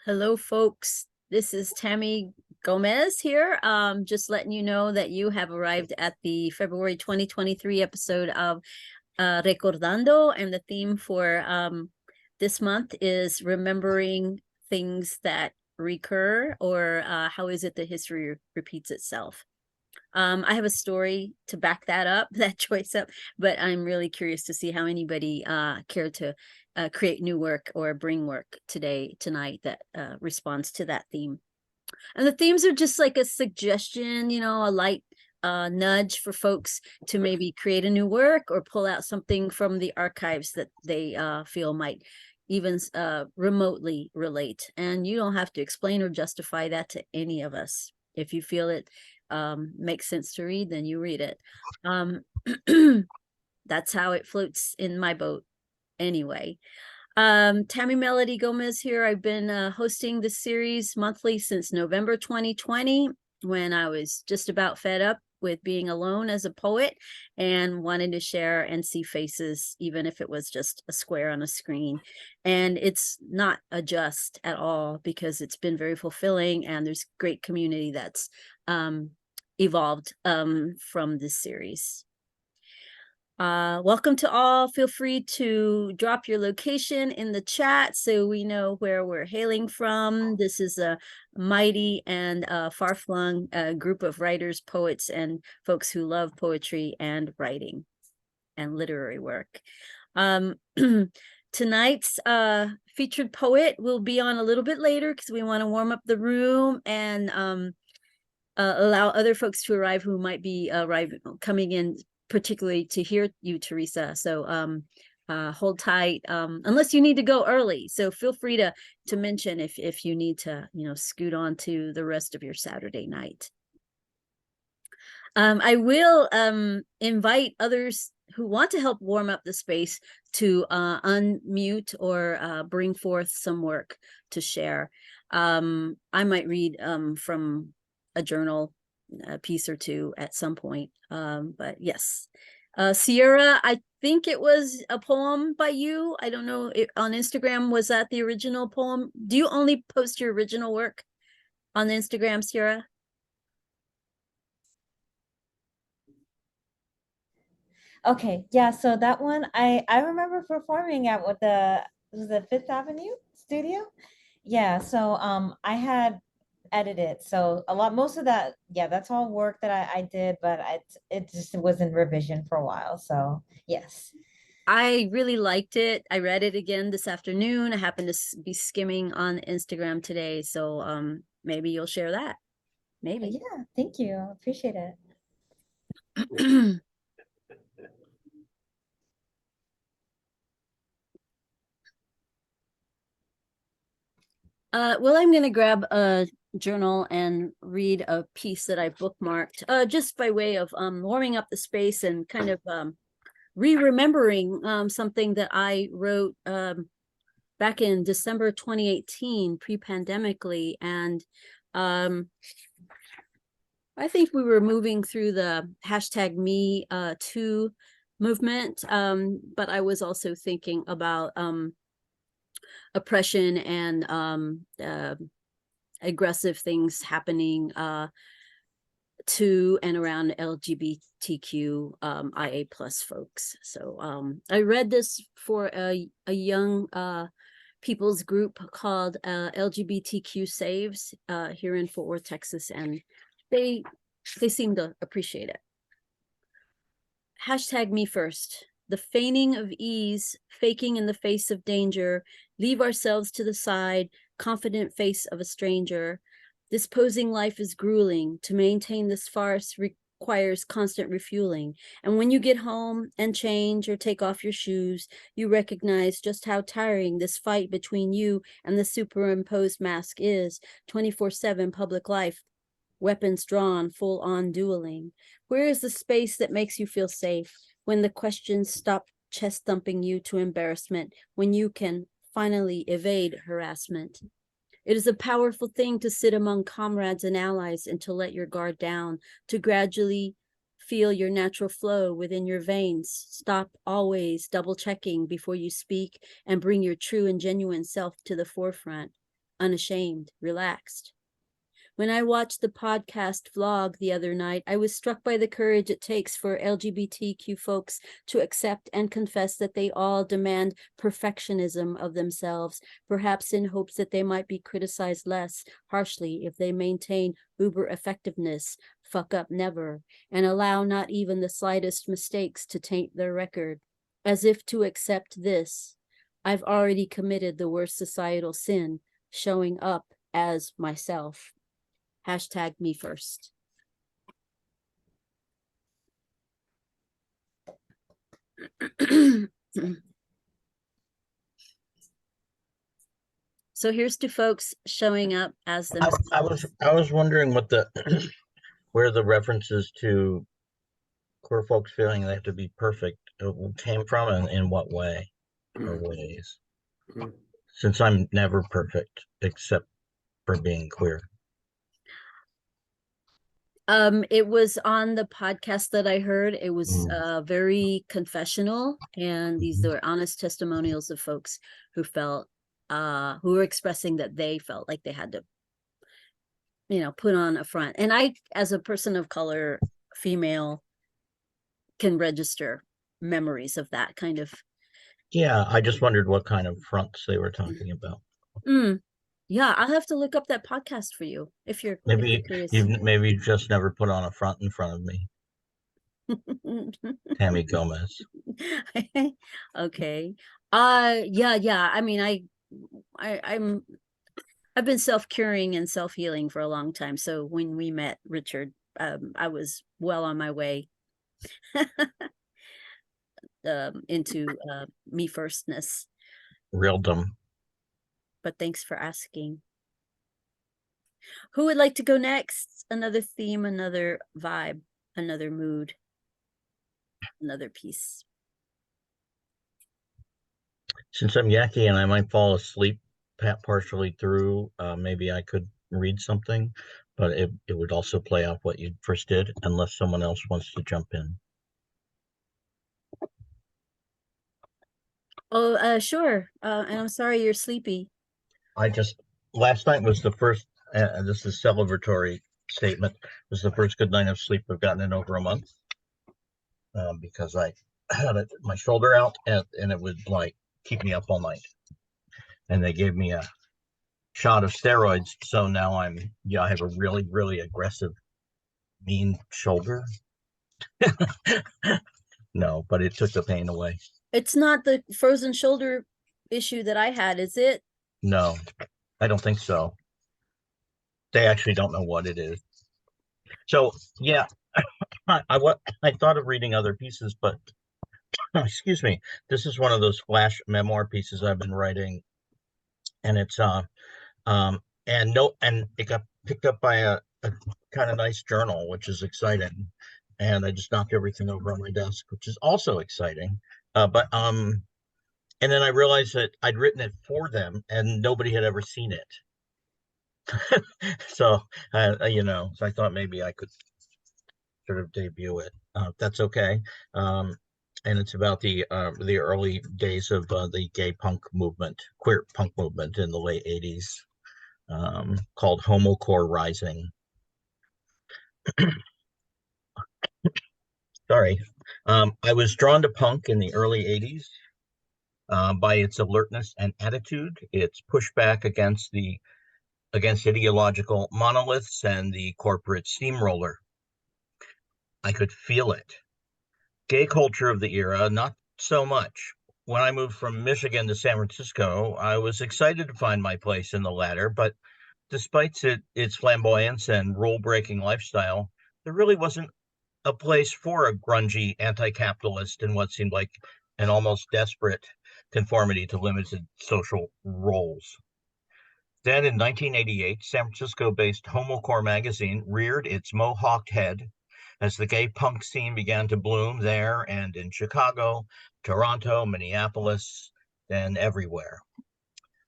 Hello, folks. This is Tammy Gomez here. Just letting you know that you have arrived at the February 2023 episode of Recordando, and the theme for this month is remembering things that recur, or how is it that history repeats itself. I have a story to back that up, that choice up, but I'm really curious to see how anybody cared to create new work or bring work tonight that responds to that theme. And the themes are just like a suggestion, a light nudge for folks to maybe create a new work or pull out something from the archives that they feel might even remotely relate. And you don't have to explain or justify that to any of us. If you feel it makes sense to read, then you read it. That's how it floats in my boat anyway. Tammy Melody Gomez here. I've been hosting this series monthly since November 2020, when I was just about fed up with being alone as a poet and wanted to share and see faces, even if it was just a square on a screen. And it's not a just at all, because it's been very fulfilling, and there's great community that's evolved from this series. Welcome to all. Feel free to drop your location in the chat so we know where we're hailing from. This is a mighty and far-flung group of writers, poets, and folks who love poetry and writing and literary work. Tonight's featured poet will be on a little bit later, because we want to warm up the room and allow other folks to arrive who might be coming in particularly to hear you, Teresa. So hold tight, unless you need to go early. So feel free to mention if you need to, scoot on to the rest of your Saturday night. I will invite others who want to help warm up the space to unmute or bring forth some work to share. I might read from a journal, a piece or two at some point, but yes. Sierra, I think it was a poem by you. I don't know, on Instagram, was that the original poem? Do you only post your original work on Instagram, Sierra? Okay, yeah, so that one I remember performing at what was the Fifth Avenue studio. Yeah, so I had edited. So most of that, yeah, that's all work that I did, but it just was in revision for a while. So yes. I really liked it. I read it again this afternoon. I happened to be skimming on Instagram today, so maybe you'll share that. Maybe. Yeah, thank you. I appreciate it. Well, I'm going to grab a journal and read a piece that I bookmarked, just by way of warming up the space and kind of remembering something that I wrote back in December 2018, pre-pandemically. And I think we were moving through the hashtag Me Too movement, but I was also thinking about oppression and aggressive things happening to and around LGBTQ IA plus folks. So I read this for a young people's group called LGBTQ Saves here in Fort Worth, Texas, and they seem to appreciate it. Hashtag me first. The feigning of ease, faking in the face of danger, leave ourselves to the side, confident face of a stranger. This posing life is grueling. To maintain this farce requires constant refueling. And when you get home and change or take off your shoes, you recognize just how tiring this fight between you and the superimposed mask is. 24/7 public life, weapons drawn, full-on dueling. Where is the space that makes you feel safe? When the questions stop chest thumping you to embarrassment, when you can finally evade harassment. It is a powerful thing to sit among comrades and allies and to let your guard down, to gradually feel your natural flow within your veins. Stop always double checking before you speak and bring your true and genuine self to the forefront. unashamed, relaxed. When I watched the podcast vlog the other night, I was struck by the courage it takes for LGBTQ folks to accept and confess that they all demand perfectionism of themselves, perhaps in hopes that they might be criticized less harshly if they maintain uber effectiveness, fuck up never, and allow not even the slightest mistakes to taint their record. As if to accept this, I've already committed the worst societal sin, showing up as myself. Hashtag me first. So here's to folks showing up as themselves. I was wondering what the where the references to queer folks feeling they have to be perfect came from, and in what way or ways. Since I'm never perfect except for being queer. It was on the podcast that I heard. It was very confessional, and these were honest testimonials of folks who felt who were expressing that they felt like they had to, you know, put on a front. And I, as a person of color, female, can register memories of that kind of. Yeah, I just wondered what kind of fronts they were talking about. Yeah, I'll have to look up that podcast for you if you're curious. You've just never put on a front in front of me. Tammy Gomez. Okay. Yeah. I mean, I've been self-curing and self-healing for a long time. So when we met, Richard, I was well on my way into me firstness. Realdom. But thanks for asking. Who would like to go next? Another theme, another vibe, another mood, another piece. Since I'm yucky and I might fall asleep partially through, maybe I could read something, but it would also play off what you first did, unless someone else wants to jump in. Oh, sure. And I'm sorry you're sleepy. Last night was the first, this is celebratory statement, was the first good night of sleep I've gotten in over a month, because I had my shoulder out and it would like keep me up all night. And they gave me a shot of steroids. So now I have a really, really aggressive, mean shoulder. No, but it took the pain away. It's not the frozen shoulder issue that I had, is it? No, I don't think so. They actually don't know what it is. So yeah, I thought of reading other pieces, but excuse me, this is one of those flash memoir pieces I've been writing, and it's and it got picked up by a kind of nice journal, which is exciting. And I just knocked everything over on my desk, which is also exciting. And then I realized that I'd written it for them and nobody had ever seen it. So, so I thought maybe I could sort of debut it. That's okay. And it's about the early days of the gay punk movement, queer punk movement in the late 80s, called Homocore Rising. Sorry. I was drawn to punk in the early 80s by its alertness and attitude, its pushback against ideological monoliths and the corporate steamroller. I could feel it. Gay culture of the era, not so much. When I moved from Michigan to San Francisco, I was excited to find my place in the latter, but despite its flamboyance and rule-breaking lifestyle, there really wasn't a place for a grungy anti-capitalist in what seemed like an almost desperate conformity to limited social roles. Then in 1988, San Francisco-based Homocore magazine reared its mohawked head as the gay punk scene began to bloom there and in Chicago, Toronto, Minneapolis, and everywhere.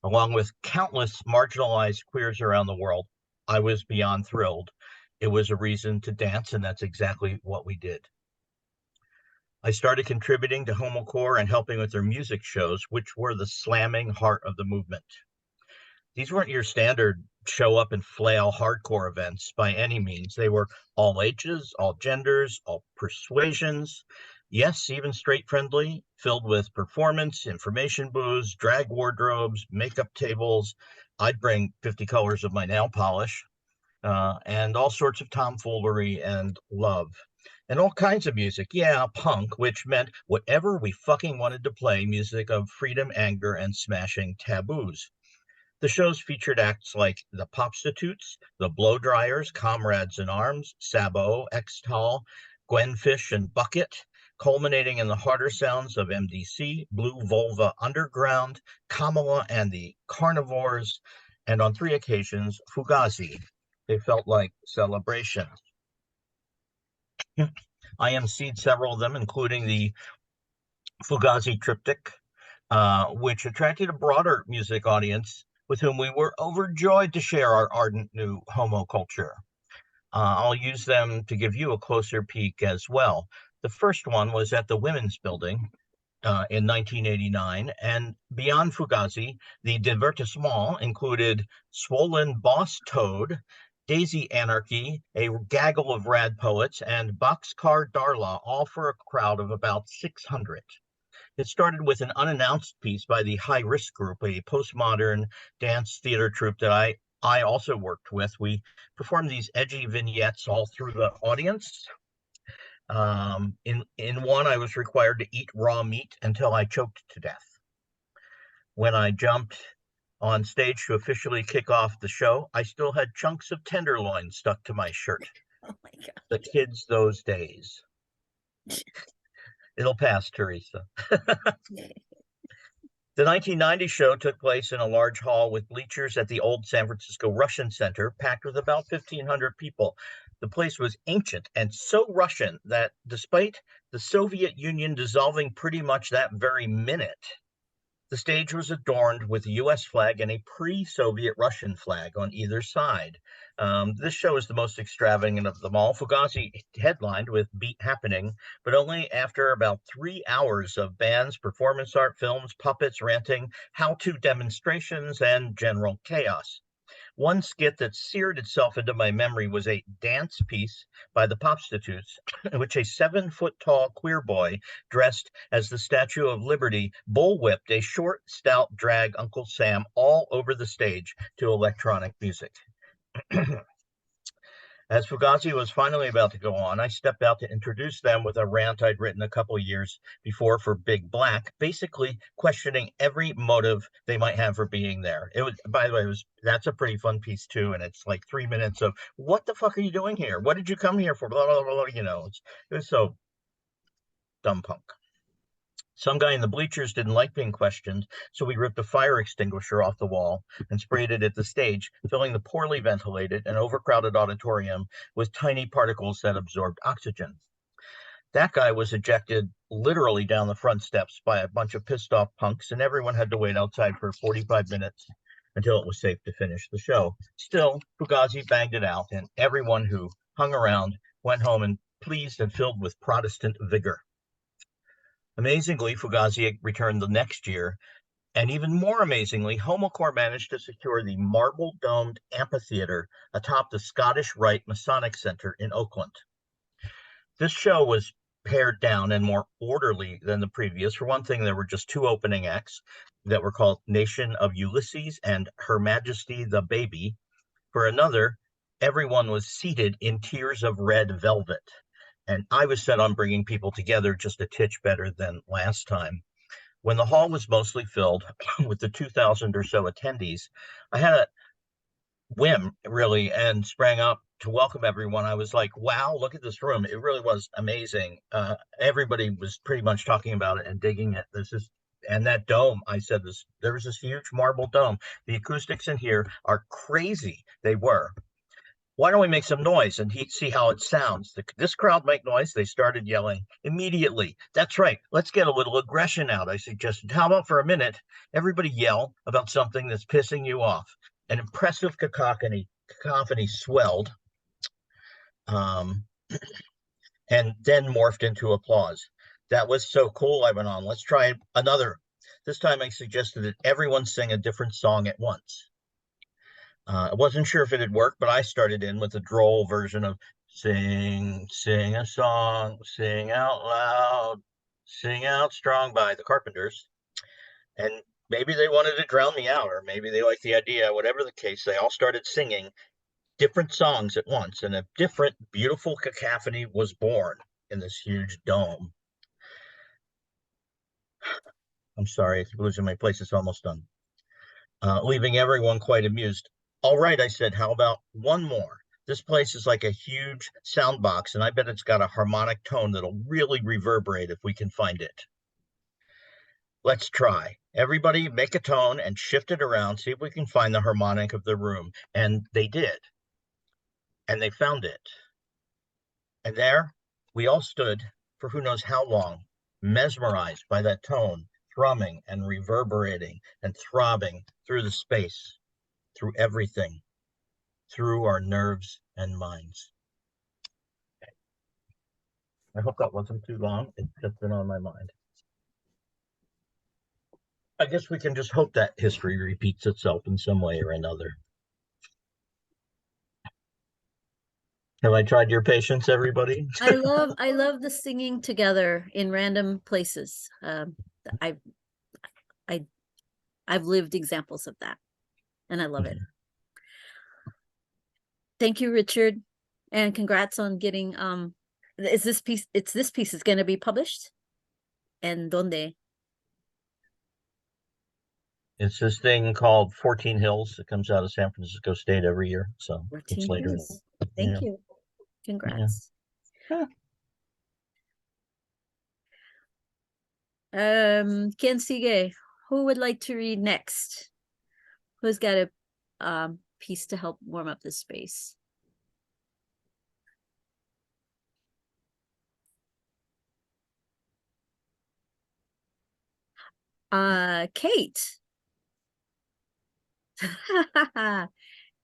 Along with countless marginalized queers around the world, I was beyond thrilled. It was a reason to dance, and that's exactly what we did. I started contributing to Homocore and helping with their music shows, which were the slamming heart of the movement. These weren't your standard show up and flail hardcore events by any means. They were all ages, all genders, all persuasions. Yes, even straight friendly, filled with performance, information booths, drag wardrobes, makeup tables. I'd bring 50 colors of my nail polish, and all sorts of tomfoolery and love. And all kinds of music. Yeah, punk, which meant whatever we fucking wanted to play, music of freedom, anger, and smashing taboos. The shows featured acts like the Popstitutes, the Blow Dryers, Comrades in Arms, Sabo, Extol, Gwenfish, and Bucket, culminating in the harder sounds of MDC, Blue Vulva Underground, Kamala and the Carnivores, and on 3 occasions, Fugazi. They felt like celebration. I emceed several of them, including the Fugazi Triptych, which attracted a broader music audience with whom we were overjoyed to share our ardent new homo culture. I'll use them to give you a closer peek as well. The first one was at the Women's Building in 1989, and beyond Fugazi, the divertissement included Swollen Boss Toad, Daisy Anarchy, a gaggle of rad poets, and Boxcar Darla, all for a crowd of about 600. It started with an unannounced piece by the High Risk Group, a postmodern dance theater troupe that I also worked with. We performed these edgy vignettes all through the audience. In one, I was required to eat raw meat until I choked to death. When I jumped on stage to officially kick off the show, I still had chunks of tenderloin stuck to my shirt. Oh my God. The kids those days. It'll pass, Teresa. The 1990 show took place in a large hall with bleachers at the old San Francisco Russian Center, packed with about 1,500 people. The place was ancient and so Russian that despite the Soviet Union dissolving pretty much that very minute, the stage was adorned with a U.S. flag and a pre-Soviet Russian flag on either side. This show is the most extravagant of them all. Fugazi headlined with Beat Happening, but only after about 3 hours of bands, performance art, films, puppets, ranting, how-to demonstrations, and general chaos. One skit that seared itself into my memory was a dance piece by the Popstitutes, in which a 7-foot-tall queer boy dressed as the Statue of Liberty bullwhipped a short, stout drag Uncle Sam all over the stage to electronic music. As Fugazi was finally about to go on, I stepped out to introduce them with a rant I'd written a couple years before for Big Black, basically questioning every motive they might have for being there. It was, by the way, that's a pretty fun piece too, and it's like 3 minutes of what the fuck are you doing here? What did you come here for? Blah blah blah. Blah. It was so dumb punk. Some guy in the bleachers didn't like being questioned, so we ripped a fire extinguisher off the wall and sprayed it at the stage, filling the poorly ventilated and overcrowded auditorium with tiny particles that absorbed oxygen. That guy was ejected literally down the front steps by a bunch of pissed off punks, and everyone had to wait outside for 45 minutes until it was safe to finish the show. Still, Fugazi banged it out, and everyone who hung around went home and pleased and filled with Protestant vigor. Amazingly, Fugazi returned the next year, and even more amazingly, Homocore managed to secure the marble-domed amphitheater atop the Scottish Rite Masonic Center in Oakland. This show was pared down and more orderly than the previous. For one thing, there were just 2 opening acts that were called Nation of Ulysses and Her Majesty the Baby. For another, everyone was seated in tiers of red velvet. And I was set on bringing people together just a titch better than last time. When the hall was mostly filled with the 2,000 or so attendees, I had a whim, really, and sprang up to welcome everyone. I was like, wow, look at this room. It really was amazing. Everybody was pretty much talking about it and digging it. And that dome, I said, there was this huge marble dome. The acoustics in here are crazy. They were. Why don't we make some noise and see how it sounds? This crowd make noise. They started yelling immediately. That's right. Let's get a little aggression out, I suggested. How about for a minute, everybody yell about something that's pissing you off? An impressive cacophony swelled, and then morphed into applause. That was so cool, I went on. Let's try another. This time I suggested that everyone sing a different song at once. I wasn't sure if it had worked, but I started in with a droll version of sing, sing a song, sing out loud, sing out strong by the Carpenters. And maybe they wanted to drown me out, or maybe they liked the idea. Whatever the case, they all started singing different songs at once, and a different, beautiful cacophony was born in this huge dome. I'm sorry, I keep losing my place. It's almost done. Leaving everyone quite amused. All right, I said, how about one more? This place is like a huge sound box, and I bet it's got a harmonic tone that'll really reverberate if we can find it. Let's try. Everybody make a tone and shift it around, see if we can find the harmonic of the room. And they did. And they found it. And there we all stood for who knows how long, mesmerized by that tone, thrumming and reverberating and throbbing through the space, through everything, through our nerves and minds. I hope that wasn't too long. It's just been on my mind. I guess we can just hope that history repeats itself in some way or another. Have I tried your patience, everybody? I love the singing together in random places. I've lived examples of that, and I love it. Thank you, Richard, and congrats on getting this piece is going to be published, and donde? It's this thing called 14 Hills. It comes out of San Francisco State every year. So 14 it's later. Hills. Thank you. Congrats. Yeah. Quien sigue? Who would like to read next? Who's got a piece to help warm up this space? Kate.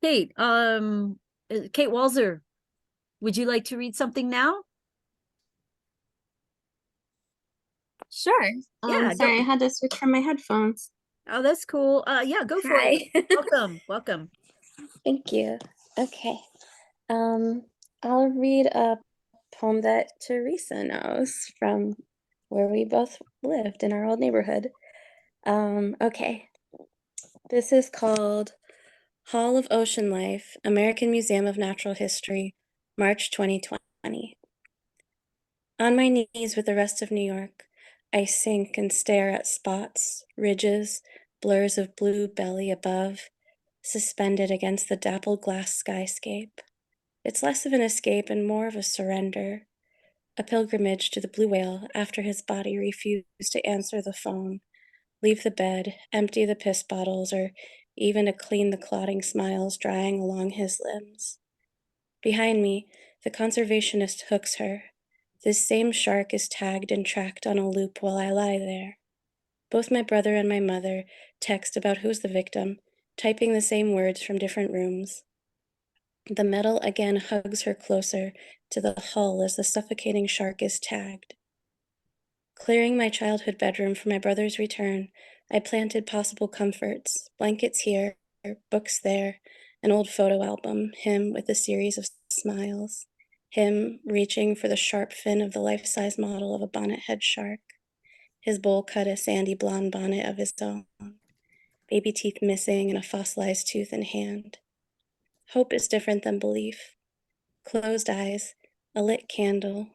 Kate, Kate Walzer, would you like to read something now? Sure. Yeah, Sorry, I had to switch from my headphones. Oh, that's cool. Yeah, go for it. Hi. Welcome. Thank you. Okay. I'll read a poem that Teresa knows from where we both lived in our old neighborhood. Okay. This is called Hall of Ocean Life, American Museum of Natural History, March 2020. On my knees with the rest of New York, I sink and stare at spots, ridges, blurs of blue belly above, suspended against the dappled glass skyscape. It's less of an escape and more of a surrender, a pilgrimage to the blue whale after his body refused to answer the phone, leave the bed, empty the piss bottles, or even to clean the clotting smiles drying along his limbs. Behind me, the conservationist hooks her. This same shark is tagged and tracked on a loop while I lie there. Both my brother and my mother text about who's the victim, typing the same words from different rooms. The metal again hugs her closer to the hull as the suffocating shark is tagged. Clearing my childhood bedroom for my brother's return, I planted possible comforts, blankets here, books there, an old photo album, him with a series of smiles, him reaching for the sharp fin of the life-size model of a bonnet-head shark, his bowl cut a sandy blonde bonnet of his own, baby teeth missing and a fossilized tooth in hand. Hope is different than belief. Closed eyes, a lit candle,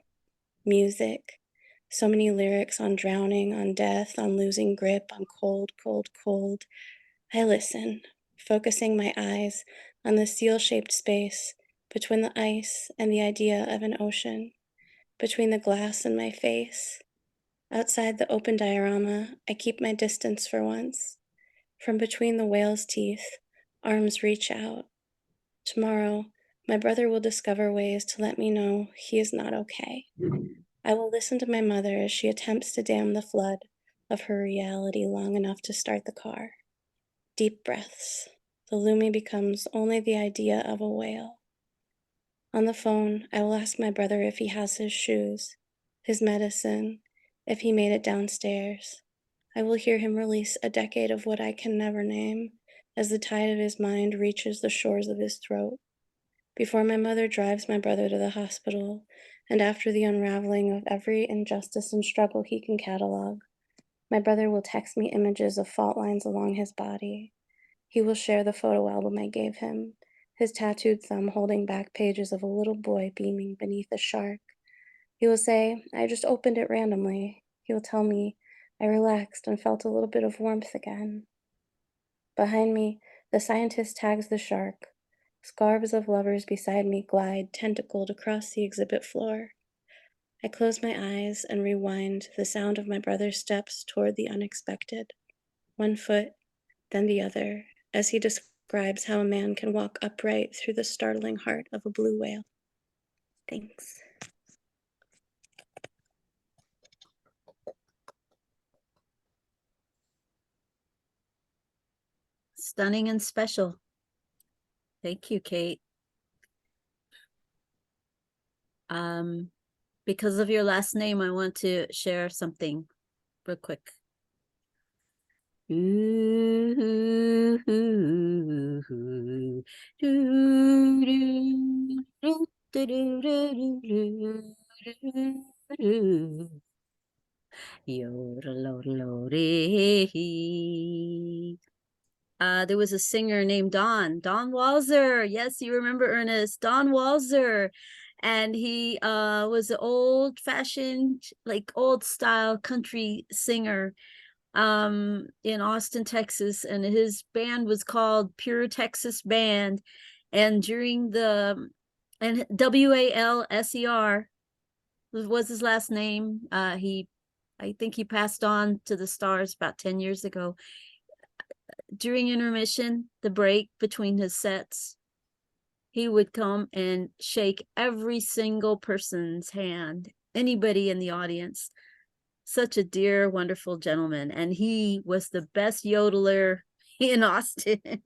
music, so many lyrics on drowning, on death, on losing grip, on cold, cold, cold. I listen, focusing my eyes on the seal-shaped space between the ice and the idea of an ocean, between the glass and my face. Outside the open diorama, I keep my distance for once. From between the whale's teeth, arms reach out. Tomorrow, my brother will discover ways to let me know he is not okay. I will listen to my mother as she attempts to dam the flood of her reality long enough to start the car. Deep breaths. The Lumi becomes only the idea of a whale. On the phone, I will ask my brother if he has his shoes, his medicine, if he made it downstairs. I will hear him release a decade of what I can never name, as the tide of his mind reaches the shores of his throat. Before my mother drives my brother to the hospital, and after the unraveling of every injustice and struggle he can catalog, my brother will text me images of fault lines along his body. He will share the photo album I gave him, his tattooed thumb holding back pages of a little boy beaming beneath a shark. He will say, I just opened it randomly. He will tell me, I relaxed and felt a little bit of warmth again. Behind me, the scientist tags the shark. Scarves of lovers beside me glide tentacled across the exhibit floor. I close my eyes and rewind the sound of my brother's steps toward the unexpected. One foot, then the other, as he describes how a man can walk upright through the startling heart of a blue whale. Thanks. Stunning and special. Thank you, Kate. Because of your last name, I want to share something real quick. There was a singer named Don Walzer. Yes, you remember Ernest, Don Walzer. And he was an old-fashioned, like old-style country singer in Austin, Texas. And his band was called Pure Texas Band. And during the, and Walser was his last name. I think he passed on to the stars about 10 years ago. During intermission, the break between his sets, he would come and shake every single person's hand, anybody in the audience. Such a dear, wonderful gentleman. And he was the best yodeler in Austin.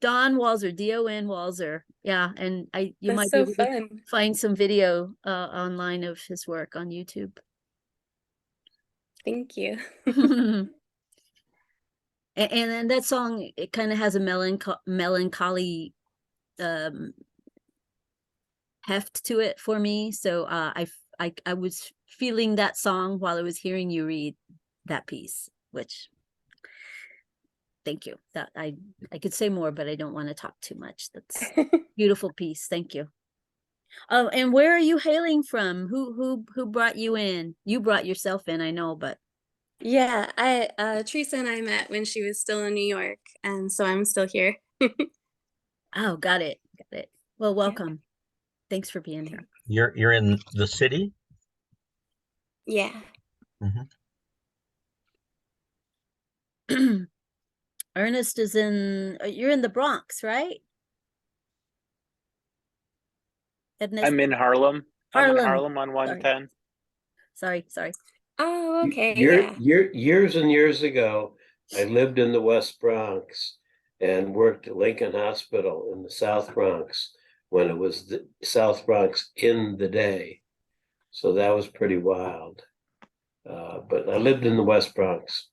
Don Walzer, D-O-N Walzer. Yeah, and you That's might so be able to fun. find some video online of his work on YouTube. Thank you. And then that song, it kind of has a melancholy heft to it for me. So I was feeling that song while I was hearing you read that piece, which thank you. That I could say more, but I don't want to talk too much. That's beautiful piece. Thank you. Oh, and where are you hailing from? Who brought you in? You brought yourself in, I know, but Yeah, Teresa and I met when she was still in New York, and so I'm still here. oh, got it. Well, welcome. Thanks for being here. You're in the city? Yeah. Ernest is you're in the Bronx, right? I'm in Harlem. I'm in Harlem. Harlem on 110. Sorry. Oh, okay, yeah. Years and years ago, I lived in the West Bronx and worked at Lincoln Hospital in the South Bronx when it was the South Bronx in the day. So that was pretty wild. But I lived in the West Bronx,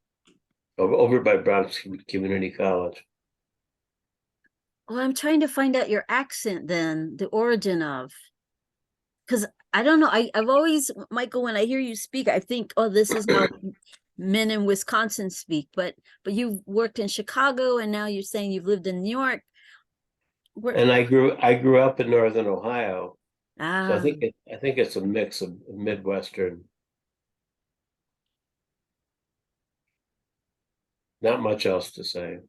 over by Bronx Community College. Well, I'm trying to find out your accent then, the origin of, because I don't know. I've always, Michael, when I hear you speak, I think, oh, this is how men in Wisconsin speak. But you've worked in Chicago, and now you're saying you've lived in New York. And I grew up in Northern Ohio, so I Ah, think it's a mix of Midwestern. Not much else to say.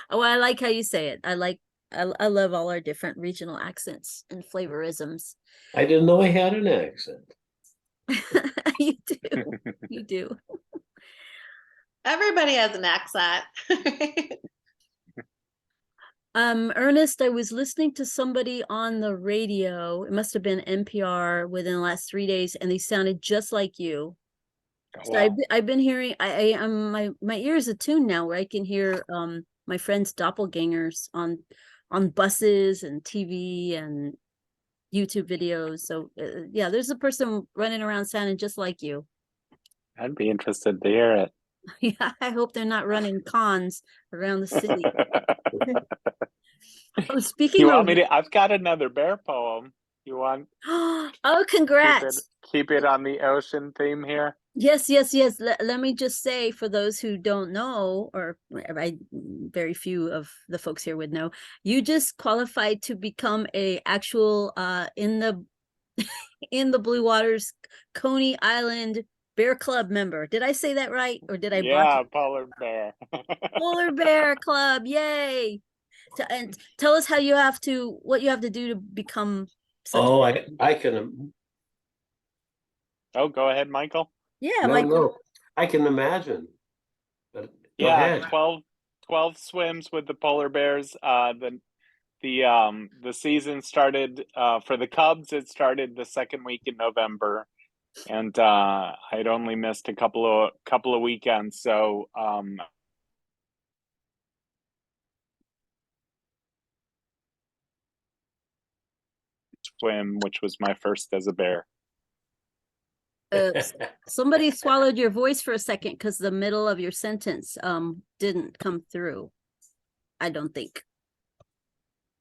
oh, I like how you say it. I love all our different regional accents and flavorisms. I didn't know I had an accent. You do. You do. Everybody has an accent. Ernest, I was listening to somebody on the radio. It must have been NPR within the last 3 days, and they sounded just like you. Oh, So wow. I've been hearing. I'm my ears attuned now, where I can hear my friends' doppelgangers on buses and TV and YouTube videos. So yeah, there's a person running around sounding just like you. I'd be interested to hear it. Yeah, I hope they're not running cons around the city. Oh, speaking You of, want me to? I've got another bear poem. You want oh, keep congrats. keep it on the ocean theme here? Yes, yes, yes. Let me just say, for those who don't know, or very few of the folks here would know, you just qualified to become a actual in the in the Blue Waters Coney Island Bear Club member. Did I say that right, or did I botch Yeah, it? polar bear. Polar Bear Club, yay! And tell us how what you have to do to become such. Oh, I can, Oh, go ahead, Michael. Yeah, no, Michael. no, I can imagine. But go Yeah, ahead. 12 swims with the polar bears. The season started for the Cubs. It started the second week in November, and I'd only missed a couple of weekends. So swim, which was my first as a bear. Somebody swallowed your voice for a second because the middle of your sentence didn't come through. I don't think.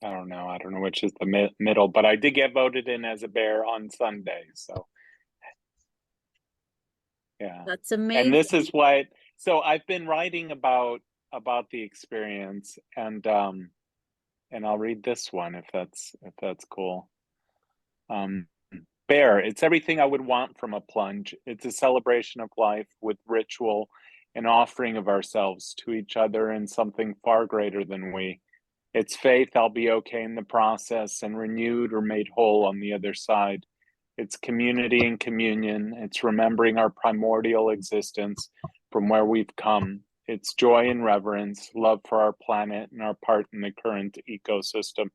I don't know. I don't know which is the middle, but I did get voted in as a bear on Sunday. So yeah, That's amazing. and this is what. So I've been writing about the experience, and I'll read this one if that's cool. Bear, it's everything I would want from a plunge. It's a celebration of life with ritual, an offering of ourselves to each other and something far greater than we. It's faith I'll be okay in the process and renewed or made whole on the other side. It's community and communion. It's remembering our primordial existence from where we've come. It's joy and reverence, love for our planet and our part in the current ecosystem.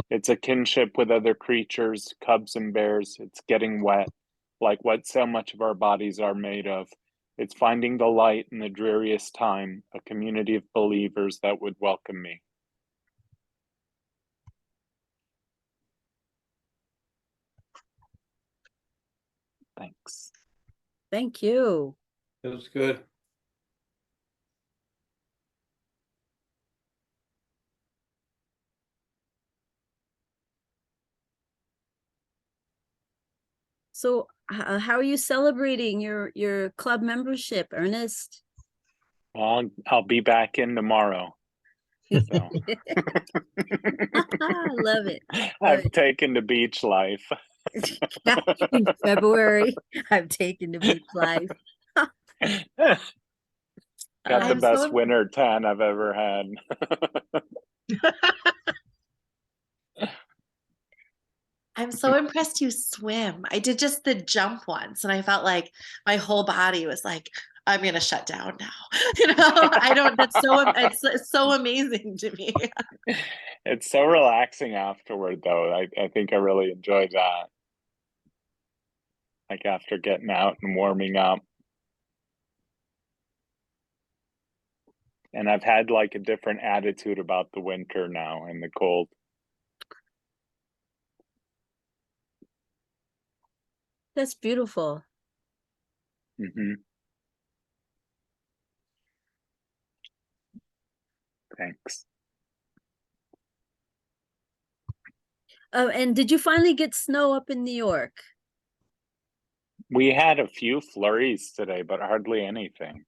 It's a kinship with other creatures, cubs and bears. It's getting wet, like what so much of our bodies are made of. It's finding the light in the dreariest time, a community of believers that would welcome me. Thanks. Thank you. It was good. So how are you celebrating your club membership, Ernest? Well, I'll be back in tomorrow. So. I love it. I've taken to beach life. In February, I've taken to beach life. Got the best winter tan I've ever had. I'm so impressed you swim. I did just the jump once, and I felt like my whole body was like, I'm gonna shut down now. I don't. It's so amazing to me. It's so relaxing afterward, though. I think I really enjoyed that. Like after getting out and warming up. And I've had like a different attitude about the winter now and the cold. That's beautiful. Mm-hmm. Thanks. And did you finally get snow up in New York? We had a few flurries today, but hardly anything.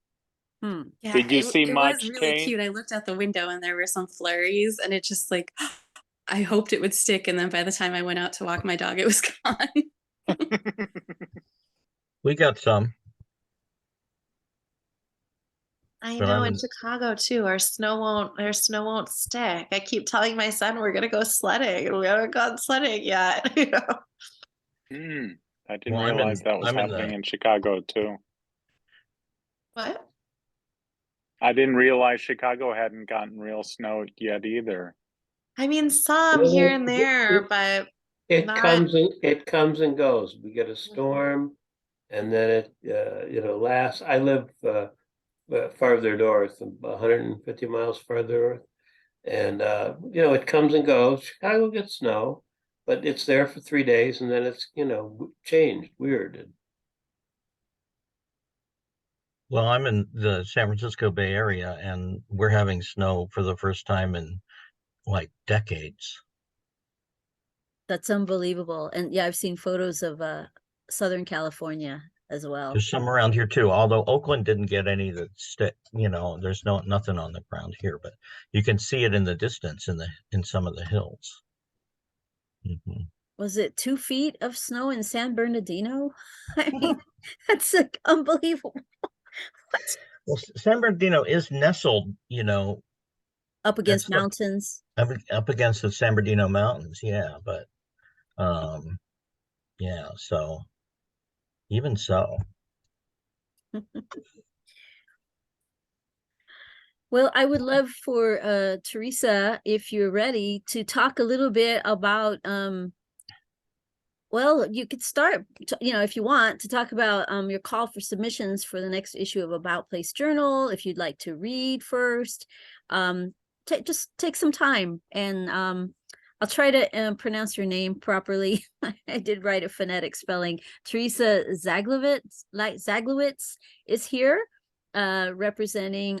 Yeah, did you see much? It was really cute. I looked out the window and there were some flurries, and it just like, I hoped it would stick. And then by the time I went out to walk my dog, it was gone. We got some. I know in Chicago too, our snow won't stick. I keep telling my son we're gonna go sledding, and we haven't gone sledding yet. I didn't realize that was happening in Chicago too. What? I didn't realize Chicago hadn't gotten real snow yet either. I mean, some here and there, but it comes and goes. We get a storm, and then it lasts. I live farther north, 150 miles farther north, and it comes and goes. Chicago gets snow, but it's there for 3 days, and then it's changed, weird. Well, I'm in the San Francisco Bay Area, and we're having snow for the first time in like decades. That's unbelievable. And yeah, I've seen photos of Southern California as well. There's some around here too, although Oakland didn't get any that stick. There's nothing on the ground here, but you can see it in the distance in some of the hills. Mhm. Was it 2 feet of snow in San Bernardino? I mean, that's like unbelievable. What? Well, San Bernardino is nestled, Up against that's like mountains. up against the San Bernardino Mountains, yeah, but yeah, so even so. Well, I would love for Teresa, if you're ready, to talk a little bit about well, you could start, if you want to talk about your call for submissions for the next issue of About Place Journal, if you'd like to read first. Just take some time, and I'll try to pronounce your name properly. I did write a phonetic spelling. Teresa Zaglowitz is here, representing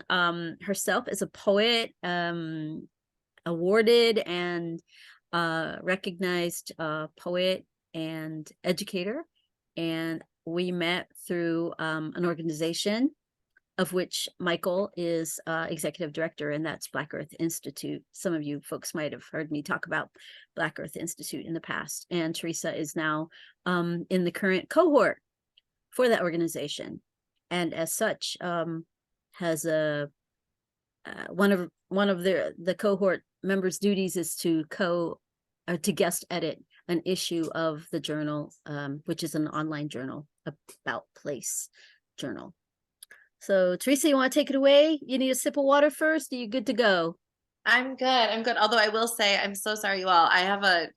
herself as a poet, awarded and recognized poet and educator. And we met through an organization of which Michael is executive director, and that's Black Earth Institute. Some of you folks might have heard me talk about Black Earth Institute in the past. And Teresa is now in the current cohort for that organization, and as such has a one of the cohort members' duties is to guest edit an issue of the journal, which is an online journal, About Place Journal. So Teresa, you want to take it away? You need a sip of water first? Are you good to go? I'm good. Although I will say, I'm so sorry, you all. I have a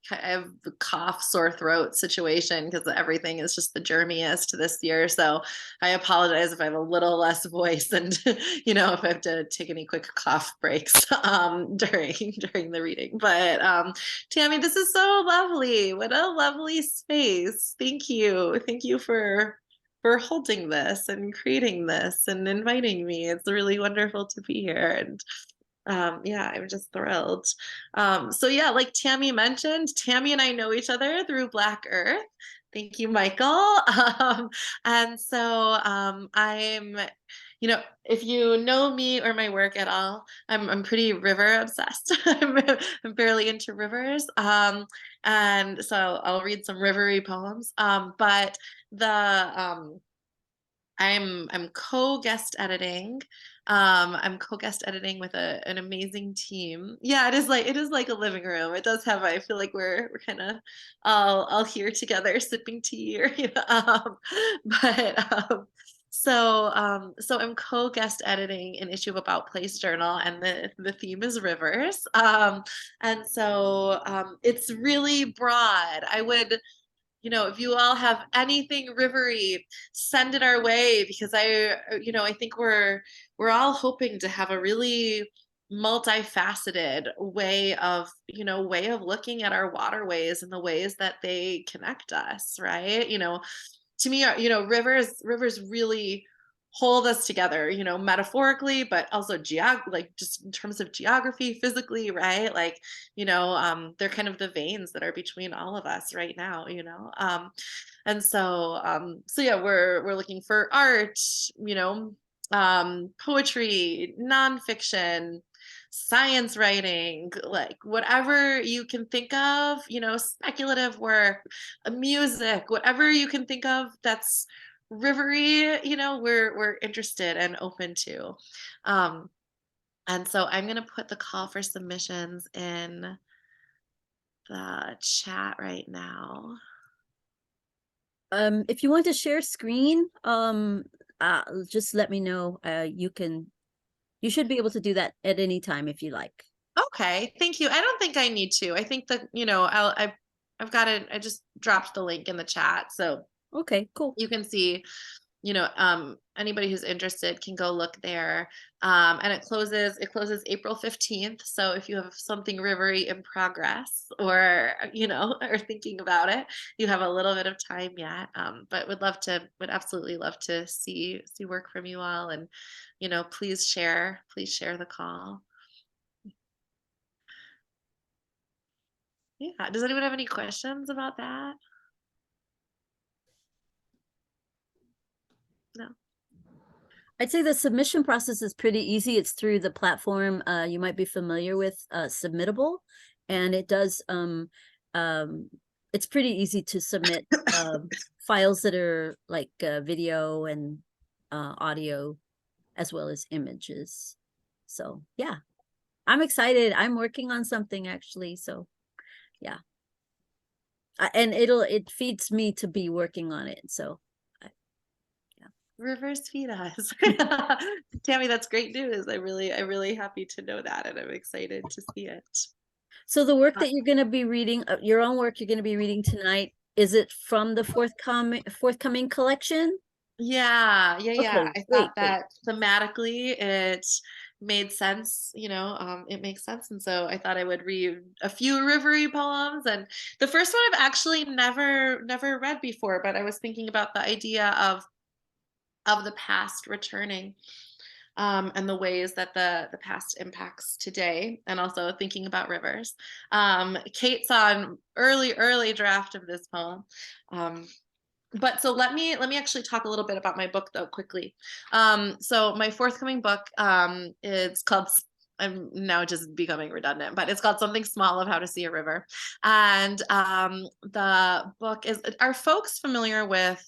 cough, sore throat situation because everything is just the germiest this year. So I apologize if I have a little less voice, and if I have to take any quick cough breaks during the reading. But Tammy, this is so lovely. What a lovely space. Thank you for holding this and creating this and inviting me. It's really wonderful to be here. And yeah, I'm just thrilled. So yeah, like Tammy mentioned, Tammy and I know each other through Black Earth. Thank you, Michael. And so I'm, if you know me or my work at all, I'm pretty river obsessed. I'm fairly into rivers. And so I'll read some rivery poems. But I'm co-guest editing. I'm co-guest editing with an amazing team. Yeah, it is like a living room. It does have, I feel like we're kind of all here together sipping tea, or but so I'm co-guest editing an issue of About Place Journal, and the theme is rivers. And so it's really broad. I would, if you all have anything rivery, send it our way, because I think we're all hoping to have a really multifaceted way of looking at our waterways and the ways that they connect us, right? To me, rivers really hold us together, metaphorically, but also like just in terms of geography, physically, right? Like, they're kind of the veins that are between all of us right now, and so yeah, we're looking for art, poetry, nonfiction, science writing, like whatever you can think of, speculative work, music, whatever you can think of that's rivery, we're interested and open to. And so I'm going to put the call for submissions in the chat right now. If you want to share screen, just let me know. You should be able to do that at any time if you like. Okay, thank you. I don't think I need to. I think that, I've got it. I just dropped the link in the chat, so okay, cool. you can see you know, anybody who's interested can go look there. And it closes April 15th. So if you have something rivery in progress, or, you know, are thinking about it, you have a little bit of time yet. But would absolutely love to see work from you all. And, you know, please share the call. Yeah. Does anyone have any questions about that? No. I'd say the submission process is pretty easy. It's through the platform you might be familiar with, Submittable, and it does it's pretty easy to submit files that are like video and audio as well as images. So yeah, I'm excited. I'm working on something actually, so yeah. And it feeds me to be working on it, so Rivers feed us. Tammy, that's great news. I'm really happy to know that, and I'm excited to see it. so the work that you're going to be reading, your own work you're going to be reading tonight, is it from the forthcoming collection? Yeah. Okay, I great, thought that thematically it made sense, you know, it makes sense. And so I thought I would read a few rivery poems. And the first one I've actually never read before, but I was thinking about the idea of the past returning, and the ways that the past impacts today, and also thinking about rivers. Kate saw an early draft of this poem. But so let me actually talk a little bit about my book though quickly. So my forthcoming book is called, I'm now just becoming redundant, but it's called Something Small of How to See a River. And the book is, are folks familiar with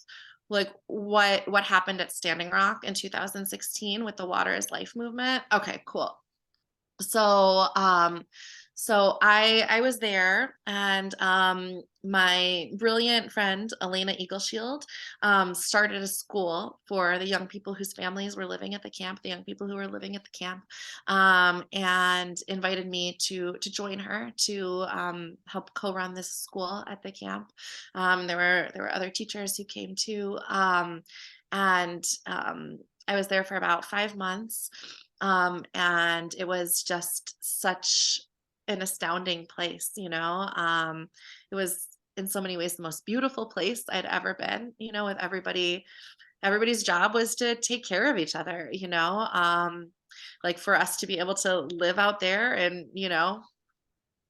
like what happened at Standing Rock in 2016 with the Water is Life movement? Okay, cool. So I was there, and my brilliant friend Elena Eagleshield started a school for the young people whose families were living at the camp, the young people who were living at the camp, and invited me to join her to help co-run this school at the camp. There were other teachers who came too, and I was there for about 5 months. And it was just such an astounding place, you know. It was in so many ways the most beautiful place I'd ever been, you know, with everybody's job was to take care of each other, you know. Like for us to be able to live out there and, you know,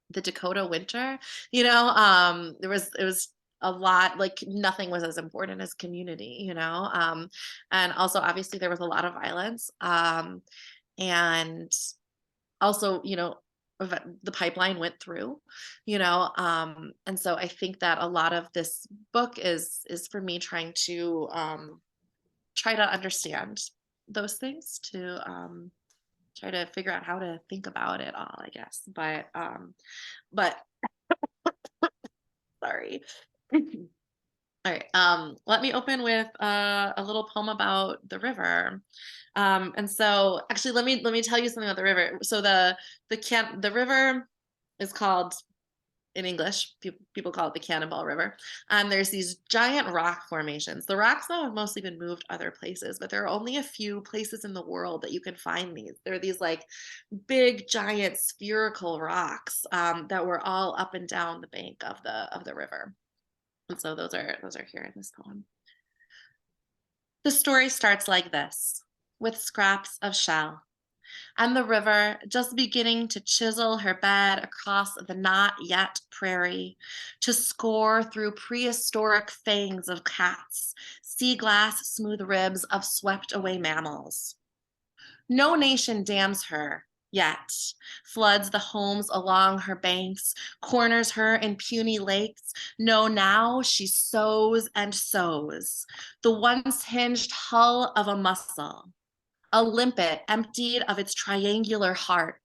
the Dakota winter, you know, it was a lot, like nothing was as important as community, you know. And also obviously there was a lot of violence. And also, you know, the pipeline went through, you know, and so I think that a lot of this book is for me trying to try to understand those things, to try to figure out how to think about it all, I guess. But sorry. All right. Let me open with a little poem about the river. And so actually let me tell you something about the river. So the river is called, in English, people call it the Cannonball River. There's these giant rock formations. The rocks though have mostly been moved other places, but there are only a few places in the world that you can find these. There are these like big giant spherical rocks that were all up and down the bank of the river. And so those are here in this poem. The story starts like this, with scraps of shell, and the river just beginning to chisel her bed across the not yet prairie, to score through prehistoric fangs of cats, sea glass smooth ribs of swept away mammals. No nation dams her yet, floods the homes along her banks, corners her in puny lakes. No, now she sows and sows, the once hinged hull of a mussel, a limpet emptied of its triangular heart.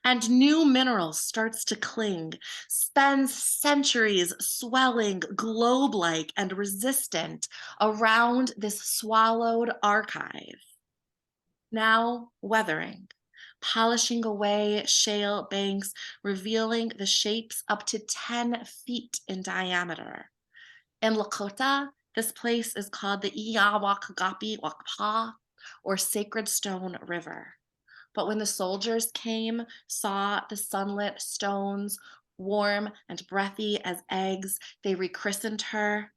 And new mineral starts to cling, spends centuries swelling globe-like and resistant around this swallowed archive. Now weathering, polishing away shale banks, revealing the shapes up to 10 feet in diameter. In Lakota, This place is called the Iyawakagapi Wakpa, or Sacred Stone River. But when the soldiers came, saw the sunlit stones, warm and breathy as eggs, they rechristened her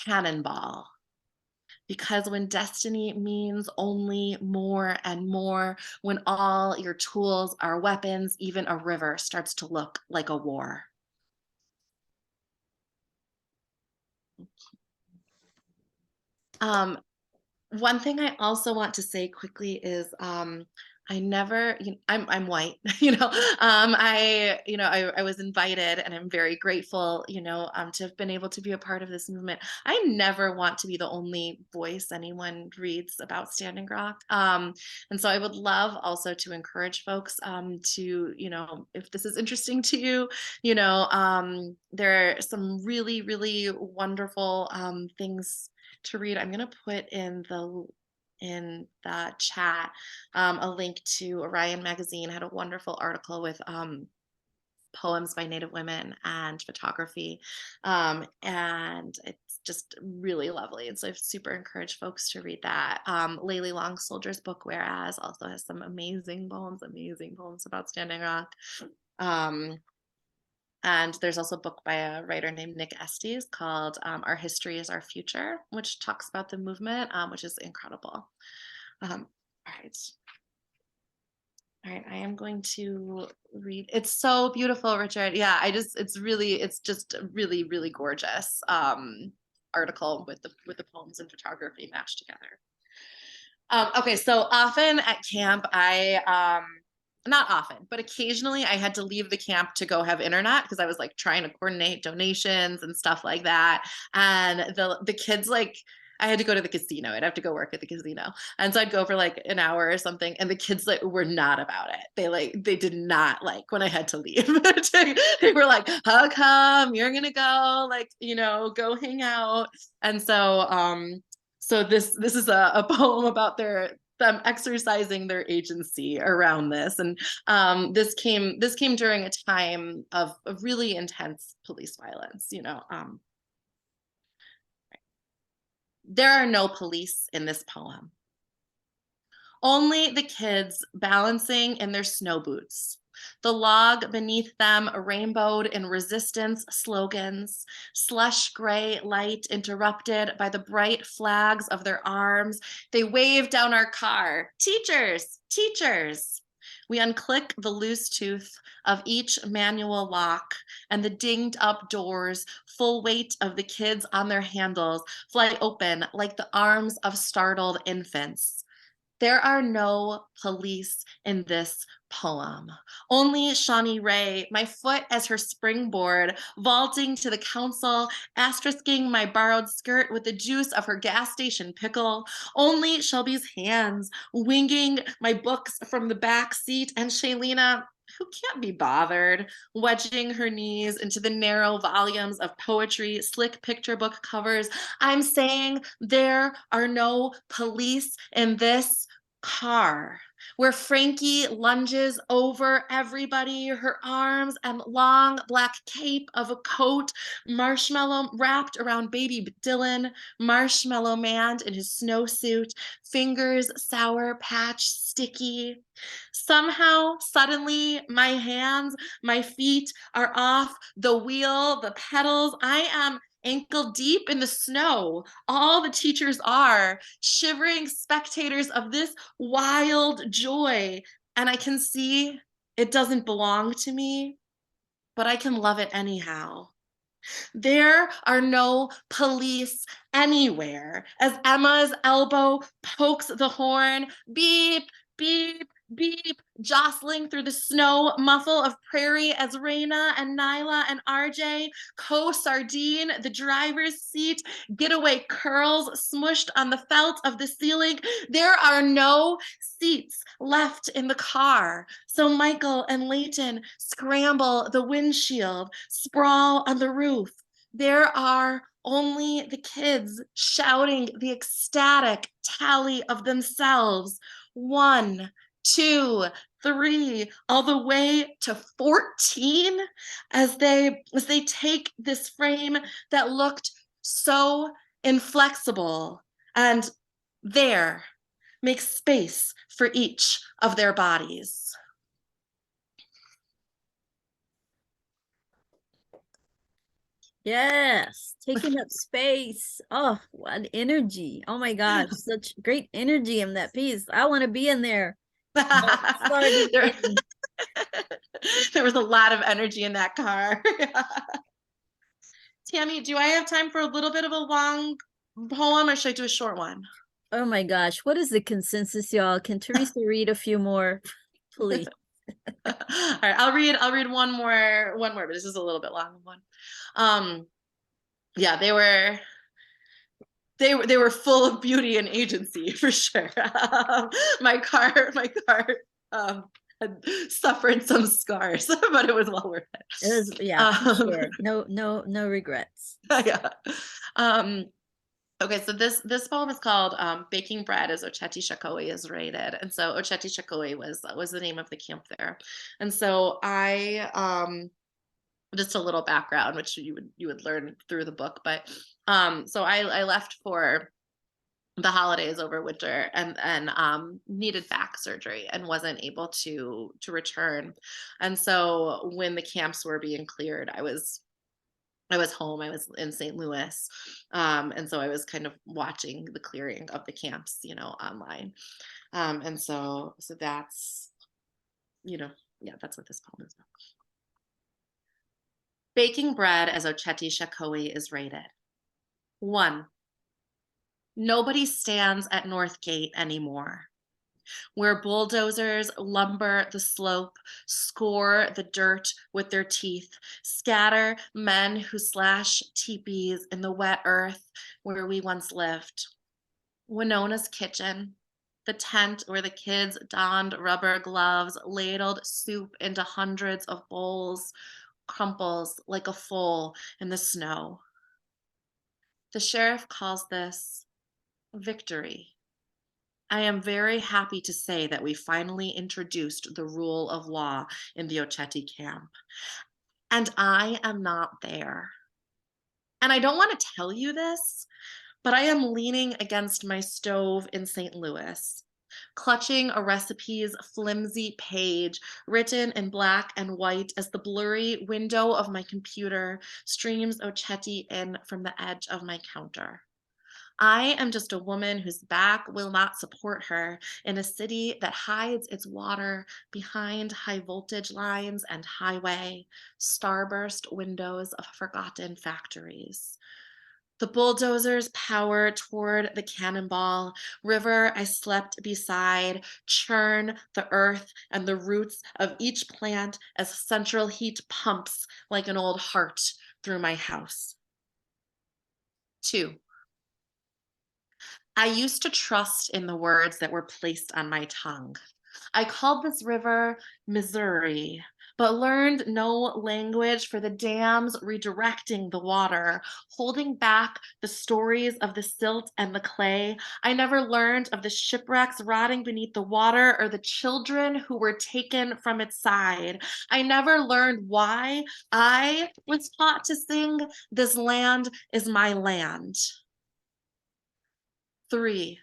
Cannonball. Because when destiny means only more and more, when all your tools are weapons, even a river starts to look like a war. One thing I also want to say quickly is I never, I'm white, I was invited, and I'm very grateful, to have been able to be a part of this movement. I never want to be the only voice anyone reads about Standing Rock. And so I would love also to encourage folks to, if this is interesting to you, there are some really, really wonderful things to read. I'm going to put in the chat a link to Orion Magazine. Had a wonderful article with poems by Native women and photography, and it's just really lovely. And so I super encourage folks to read that. Layli Long Soldier's book Whereas also has some amazing poems about Standing Rock. And there's also a book by a writer named Nick Estes called Our History is Our Future, which talks about the movement, which is incredible. All right, I am going to read. It's so beautiful, Richard. Yeah, it's just a really, really gorgeous article with the poems and photography matched together. Okay, so often at camp, not often, but occasionally I had to leave the camp to go have internet because I was like trying to coordinate donations and stuff like that. And the kids, like, I had to go to the casino. I'd have to go work at the casino. And so I'd go for like an hour or something. And the kids were not about it. They did not like when I had to leave. They were like, how come you're going to go, go hang out. And so, so this is a poem about them exercising their agency around this. And this came during a time of really intense police violence. There are no police in this poem. Only the kids balancing in their snow boots. The log beneath them rainbowed in resistance slogans, slush gray light interrupted by the bright flags of their arms. They waved down our car. Teachers, teachers. We unclick the loose tooth of each manual lock, and the dinged up doors, full weight of the kids on their handles, fly open like the arms of startled infants. There are no police in this poem. Only Shawnee Ray, my foot as her springboard, vaulting to the council, asterisking my borrowed skirt with the juice of her gas station pickle. Only Shelby's hands, winging my books from the back seat, and Shailena, who can't be bothered, wedging her knees into the narrow volumes of poetry, slick picture book covers. I'm saying there are no police in this car, where Frankie lunges over everybody, her arms and long black cape of a coat, marshmallow wrapped around baby Dylan, Marshmallow Man in his snowsuit, fingers sour patch sticky. Somehow, suddenly, my hands, my feet are off the wheel, the pedals. I am ankle deep in the snow. All the teachers are shivering spectators of this wild joy. And I can see it doesn't belong to me, but I can love it anyhow. There are no police anywhere as Emma's elbow pokes the horn. Beep, beep, beep, jostling through the snow muffle of Prairie as Raina and Nyla and RJ co-sardine the driver's seat, getaway curls smushed on the felt of the ceiling. There are no seats left in the car, so Michael and Leighton scramble the windshield, sprawl on the roof. There are only the kids shouting the ecstatic tally of themselves. 1, 2, 3, all the way to 14 as they take this frame that looked so inflexible, and there, make space for each of their bodies. Yes, taking up space. Oh, what energy. Oh my gosh, such great energy in that piece. I want to be in there. Starting there, in. there was a lot of energy in that car. Tammy, do I have time for a little bit of a long poem, or should I do a short one? Oh my gosh, what is the consensus, y'all? Can Teresa read a few more, please? All right, I'll read one more, but this is a little bit long one. Yeah, they were full of beauty and agency for sure. My car had suffered some scars, but it was well worth it. It was, yeah, for sure. No regrets. Yeah. Okay, so this poem is called "Baking Bread as Ocheti Shakoi is Raided," and so Ocheti Shakoi was the name of the camp there, and so I just a little background, which you would learn through the book, but so I left for the holidays over winter and needed back surgery and wasn't able to return, and so when the camps were being cleared, I was home. I was in St. Louis. And so I was kind of watching the clearing of the camps, online. And so that's, yeah, that's what this poem is about. Baking bread as Ocheti Shakoi is raided. 1. Nobody stands at North Gate anymore, where bulldozers lumber the slope, score the dirt with their teeth, scatter men who slash teepees in the wet earth where we once lived. Winona's kitchen, the tent where the kids donned rubber gloves, ladled soup into hundreds of bowls, crumples like a foal in the snow. The sheriff calls this victory. I am very happy to say that we finally introduced the rule of law in the Ocheti camp. And I am not there. And I don't want to tell you this, but I am leaning against my stove in St. Louis, clutching a recipe's flimsy page written in black and white as the blurry window of my computer streams Ocheti in from the edge of my counter. I am just a woman whose back will not support her in a city that hides its water behind high voltage lines and highway, starburst windows of forgotten factories. The bulldozers power toward the cannonball, river I slept beside, churn the earth and the roots of each plant as central heat pumps like an old heart through my house. 2. I used to trust in the words that were placed on my tongue. I called this river Missouri, but learned no language for the dams redirecting the water, holding back the stories of the silt and the clay. I never learned of the shipwrecks rotting beneath the water or the children who were taken from its side. I never learned why I was taught to sing, "This land is my land." 3.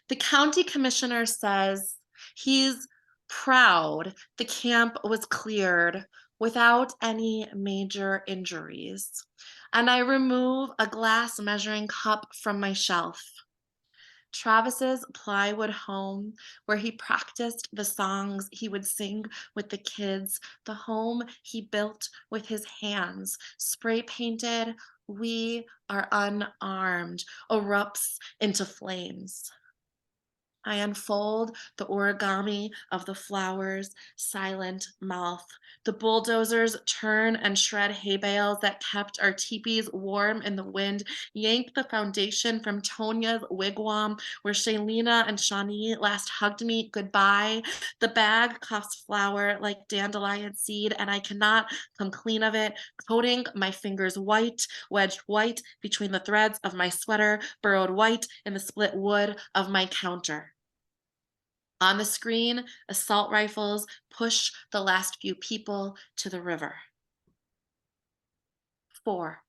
The county commissioner says he's proud the camp was cleared without any major injuries. And I remove a glass measuring cup from my shelf. Travis's plywood home, where he practiced the songs he would sing with the kids, the home he built with his hands, spray painted, "We are unarmed," erupts into flames. I unfold the origami of the flowers' silent mouth. The bulldozers turn and shred hay bales that kept our teepees warm in the wind, yank the foundation from Tonia's wigwam, where Shailena and Shawnee last hugged me goodbye. The bag coughs flour like dandelion seed, and I cannot come clean of it, coating my fingers white, wedged white between the threads of my sweater, burrowed white in the split wood of my counter. On the screen, assault rifles push the last few people to the river. 4.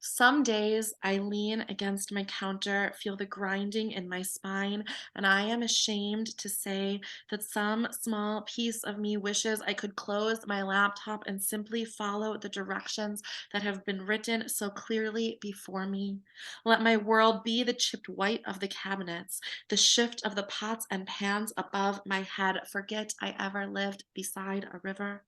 Some days I lean against my counter, feel the grinding in my spine, and I am ashamed to say that some small piece of me wishes I could close my laptop and simply follow the directions that have been written so clearly before me. Let my world be the chipped white of the cabinets, the shift of the pots and pans above my head. Forget I ever lived beside a river.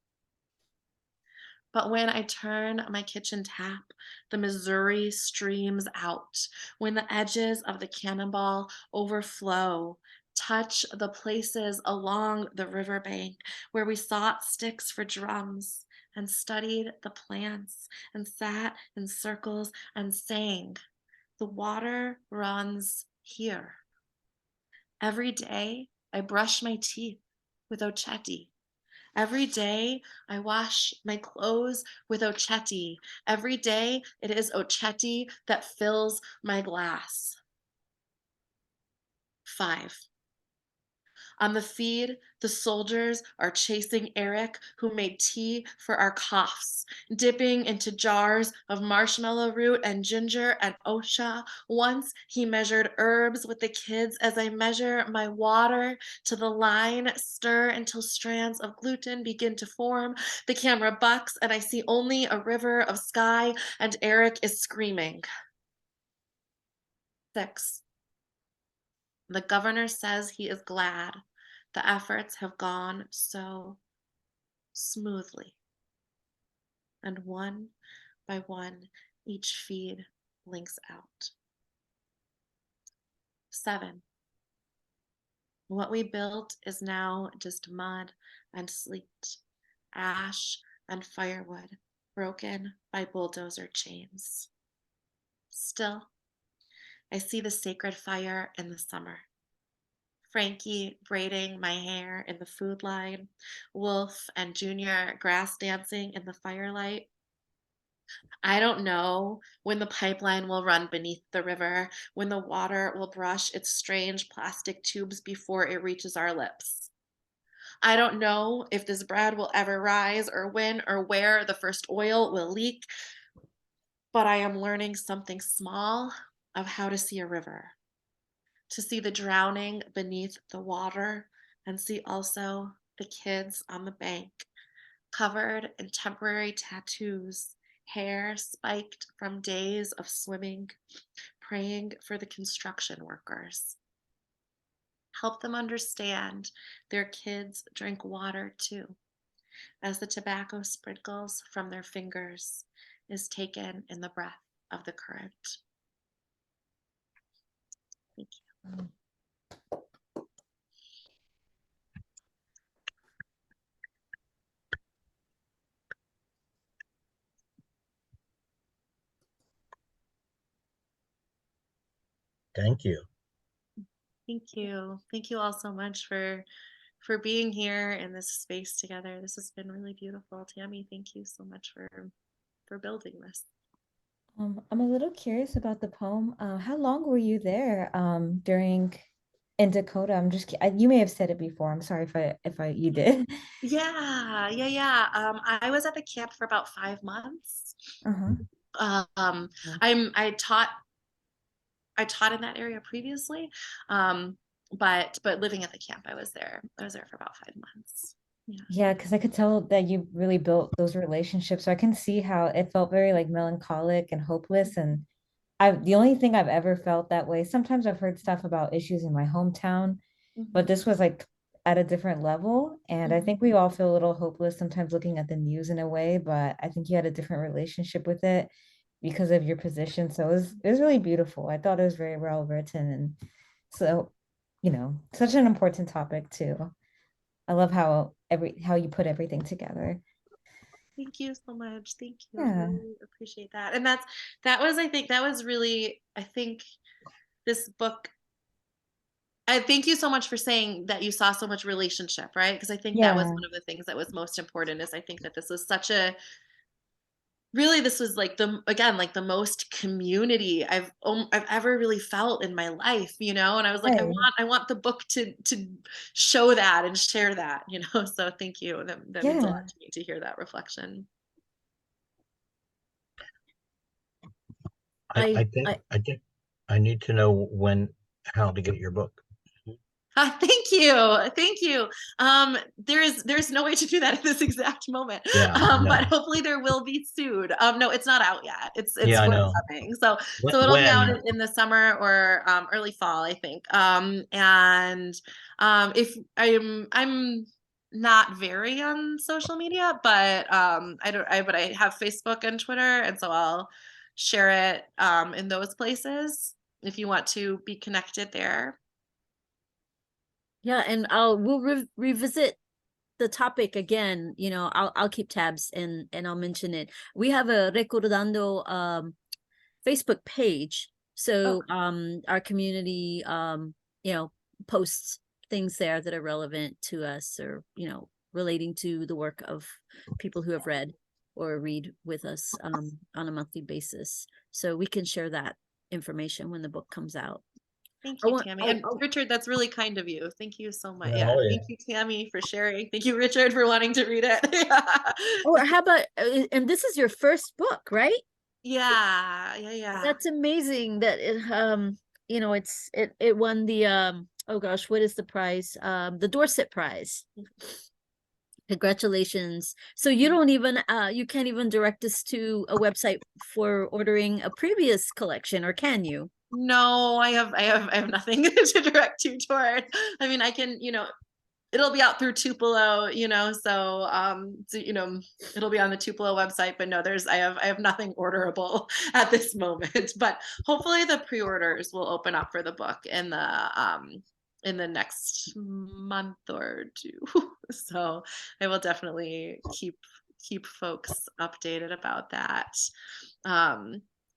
But when I turn my kitchen tap, the Missouri streams out. When the edges of the cannonball overflow, touch the places along the riverbank where we sought sticks for drums and studied the plants and sat in circles and sang, the water runs here. Every day I brush my teeth with Ochetti. Every day I wash my clothes with Ochetti. Every day it is Ochetti that fills my glass. 5. On the feed, the soldiers are chasing Eric, who made tea for our coughs, dipping into jars of marshmallow root and ginger and osha. Once he measured herbs with the kids as I measure my water to the line, stir until strands of gluten begin to form. The camera bucks and I see only a river of sky, and Eric is screaming. 6. The governor says he is glad. The efforts have gone so smoothly. And one by one, each feed blinks out. 7. What we built is now just mud and sleet, ash and firewood, broken by bulldozer chains. Still, I see the sacred fire in the summer. Frankie braiding my hair in the food line, Wolf and Junior grass dancing in the firelight. I don't know when the pipeline will run beneath the river, when the water will brush its strange plastic tubes before it reaches our lips. I don't know if this bread will ever rise or when or where the first oil will leak, but I am learning something small of how to see a river, to see the drowning beneath the water and see also the kids on the bank, covered in temporary tattoos, hair spiked from days of swimming, praying for the construction workers. Help them understand their kids drink water too, as the tobacco sprinkles from their fingers is taken in the breath of the current. Thank you. Thank you. Thank you. Thank you all so much for being here in this space together. This has been really beautiful. Tammy, thank you so much for building this. I'm a little curious about the poem. How long were you there during in Dakota? You may have said it before. I'm sorry if you did. Yeah. I was at the camp for about 5 months. Uh-huh. I taught in that area previously, but living at the camp, I was there for about 5 months. Yeah, because I could tell that you really built those relationships. So I can see how it felt very like melancholic and hopeless. And the only thing I've ever felt that way, sometimes I've heard stuff about issues in my hometown, but this was like at a different level. And I think we all feel a little hopeless sometimes looking at the news in a way, but I think you had a different relationship with it because of your position. So it was really beautiful. I thought it was very well written. And so, such an important topic too. I love how you put everything together. Thank you so much. Thank you. Yeah. I really appreciate that. And that was really, I think this book, I thank you so much for saying that you saw so much relationship, right? Because I think that was Yeah. one of the things that was most important is I think that this was such a really this was like the most community I've ever really felt in my life, and I was like, Right. I want the book to show that and share that, so thank you. That means a Yeah. lot to me to hear that reflection. I think I need to know how to get your book. Thank you. There's no way to do that at this exact moment. Yeah, But hopefully there will be soon. No, it's not out yet. It's yeah, I know. forthcoming. So When, it'll be out in the summer or early fall, I think. And if I'm not very on social media, but but I have Facebook and Twitter, and so I'll share it in those places if you want to be connected there. Yeah, and we'll revisit the topic again. You know, I'll keep tabs and I'll mention it. We have a Recordando Facebook page, so our community you know, posts things there that are relevant to us, or you know, relating to the work of people who have read or read with us on a monthly basis. So we can share that information when the book comes out. Thank you, Tammy. And Richard, that's really kind of you. Thank you so much. Yeah. Thank you, Tammy, for sharing. Thank you, Richard, for wanting to read it. Or how about, and this is your first book, right? Yeah. That's amazing that it, you know, it won the, oh gosh, what is the prize? The Dorset Prize. Congratulations. So you don't even, you can't even direct us to a website for ordering a previous collection, or can you? No, I have nothing to direct you toward. I mean, I can, you know, it'll be out through Tupelo, you know, so you know, it'll be on the Tupelo website, but no, I have nothing orderable at this moment. But hopefully the pre-orders will open up for the book in the next month or two. So I will definitely keep folks updated about that.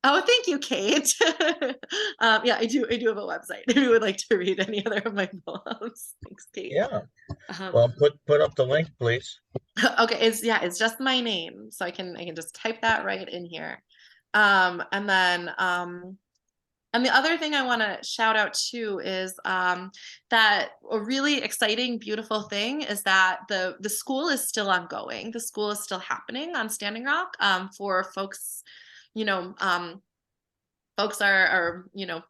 Oh, thank you, Kate. Yeah, I do have a website if you would like to read any other of my poems. Thanks, Kate. Yeah. Well, put up the link, please. Okay, it's just my name, so I can just type that right in here. And then and the other thing I want to shout out too is that a really exciting, beautiful thing is that the school is still ongoing. The school is still happening on Standing Rock for folks, you know, folks are, you know,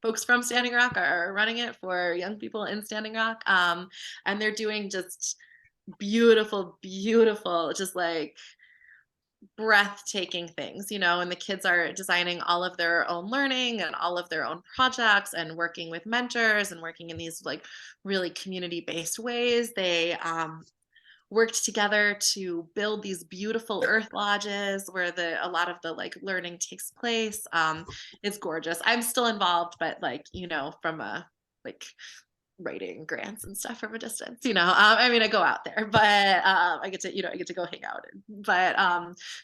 folks from Standing Rock are running it for young people in Standing Rock. And they're doing just beautiful, just like breathtaking things, you know, and the kids are designing all of their own learning and all of their own projects and working with mentors and working in these like really community-based ways. They worked together to build these beautiful earth lodges where a lot of the like learning takes place. It's gorgeous. I'm still involved, but like, you know, from a like writing grants and stuff from a distance, you know. I mean, I go out there, but I get to, you know, I get to go hang out.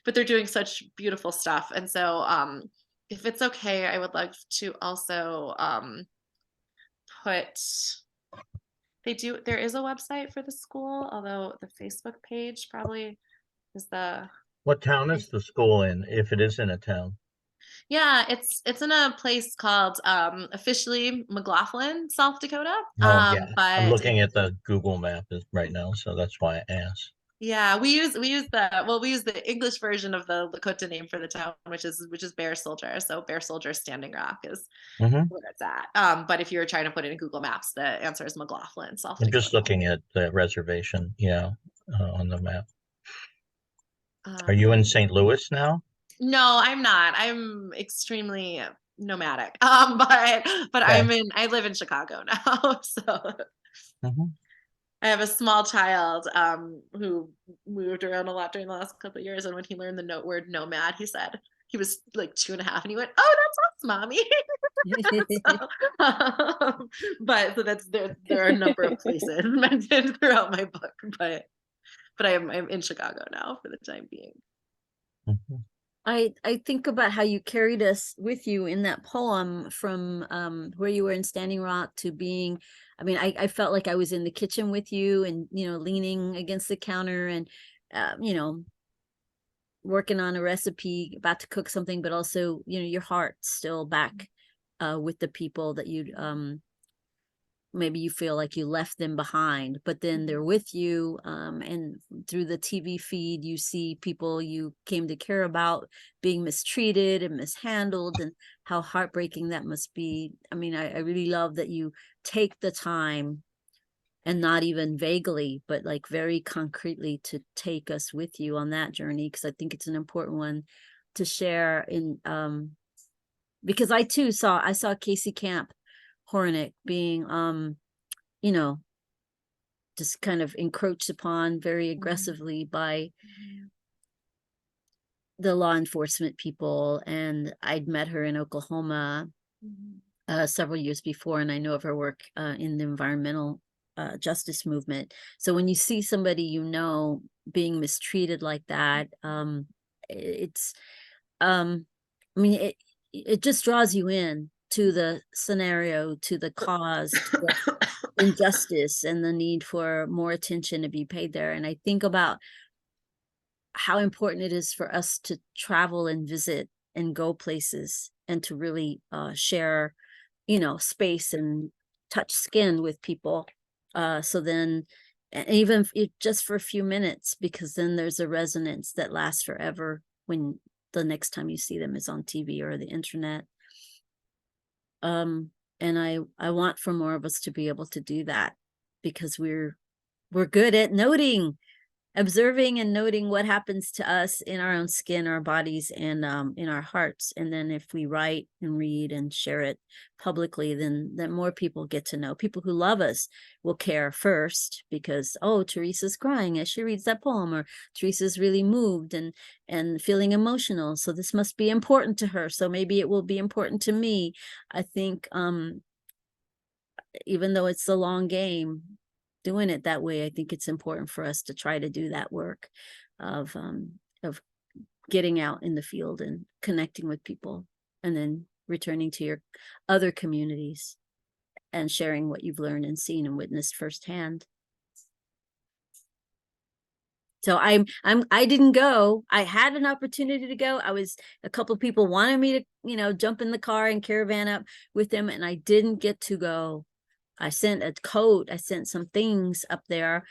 But they're doing such beautiful stuff. And so if it's okay, I would like to also put, there is a website for the school, although the Facebook page probably is What town is the school in, if it is in a town? Yeah, it's in a place called officially McLaughlin, South Dakota. Oh, yeah. I'm But looking at the Google map right now, so that's why I asked. yeah, we use the English version of the Lakota name for the town, which is Bear Soldier. So Bear Soldier Standing Rock is where it's at. But if you were trying to put it in Google Maps, the answer is McLaughlin, South Dakota. I'm just looking at the reservation, on the map. Are you in St. Louis now? No, I'm not. I'm extremely nomadic. But Okay. I live in Chicago now. So I have a small child who moved around a lot during the last couple of years. And when he learned the word nomad, he was like 2.5 and he went, "Oh, that's us, mommy." But so there are a number of places mentioned throughout my book, but I'm in Chicago now for the time being. I think about how you carried us with you in that poem from where you were in Standing Rock to being, I mean, I felt like I was in the kitchen with you and, you know, leaning against the counter and, you know, working on a recipe, about to cook something, but also, you know, your heart still back with the people that you'd maybe you feel like you left them behind, but then they're with you, and through the TV feed you see people you came to care about being mistreated and mishandled, and how heartbreaking that must be. I mean, I really love that you take the time, and not even vaguely, but like very concretely, to take us with you on that journey, because I think it's an important one to share in, because I too saw Casey Camp Hornick being, you know, just kind of encroached upon very aggressively by the law enforcement people. And I'd met her in Oklahoma several years before, and I know of her work in the environmental justice movement. So when you see somebody, you know, being mistreated like that, it's, I mean, it just draws you in to the scenario, to the cause, to the injustice, and the need for more attention to be paid there. And I think about how important it is for us to travel and visit and go places, and to really share, you know, space and touch skin with people. So then, even if just for a few minutes, because then there's a resonance that lasts forever when the next time you see them is on TV or the internet. And I want for more of us to be able to do that, because we're good at noting, observing and noting what happens to us in our own skin, our bodies, and in our hearts. And then if we write and read and share it publicly, then more people get to know. People who love us will care first, because, oh, Teresa's crying as she reads that poem, or Teresa's really moved and feeling emotional, so this must be important to her, so maybe it will be important to me. I think even though it's a long game doing it that way, I think it's important for us to try to do that work of getting out in the field and connecting with people, and then returning to your other communities and sharing what you've learned and seen and witnessed firsthand. So I didn't go. I had an opportunity to go. A couple of people wanted me to, you know, jump in the car and caravan up with them, and I didn't get to go. I sent a coat, I sent some things up there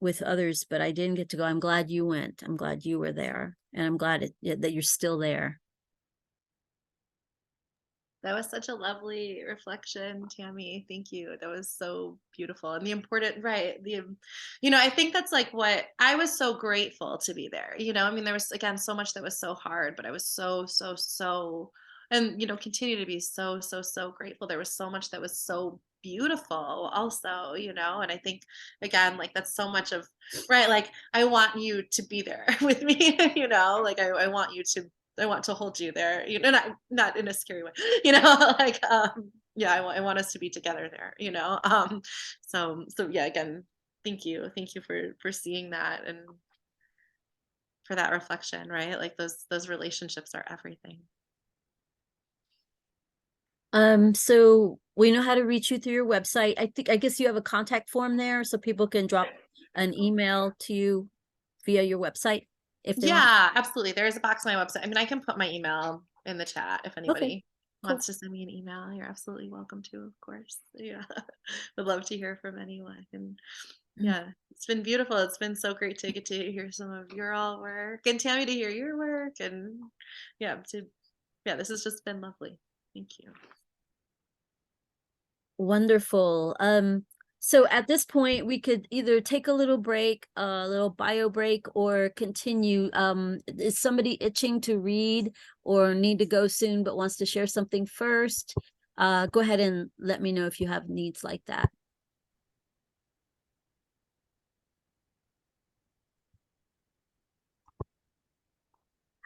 with others, but I didn't get to go. I'm glad you went. I'm glad you were there, and I'm glad that you're still there. That was such a lovely reflection, Tammy. Thank you. That was so beautiful. And the important, right? I think that's like what I was so grateful to be there. I mean, there was, again, so much that was so hard, but I was so, and, continue to be so grateful. There was so much that was so beautiful also, and I think, again, like that's so much of, right? Like I want you to be there with me, like I want to hold you there, not in a scary way, like, yeah, I want us to be together there, so yeah, again, thank you for seeing that, and for that reflection, right? Like those relationships are everything. So we know how to reach you through your website. I guess you have a contact form there, so people can drop an email to you via your website if they want. Yeah, absolutely. There is a box on my website. I mean, I can put my email in the chat if anybody wants to send me an email. You're absolutely welcome to, of course. Yeah, would love to hear from anyone. And yeah, it's been beautiful. It's been so great to get to hear some of your all work, and Tammy to hear your work, and yeah, this has just been lovely. Thank you. Wonderful. So at this point, we could either take a little break, a little bio break, or continue. Is somebody itching to read or need to go soon but wants to share something first? Go ahead and let me know if you have needs like that.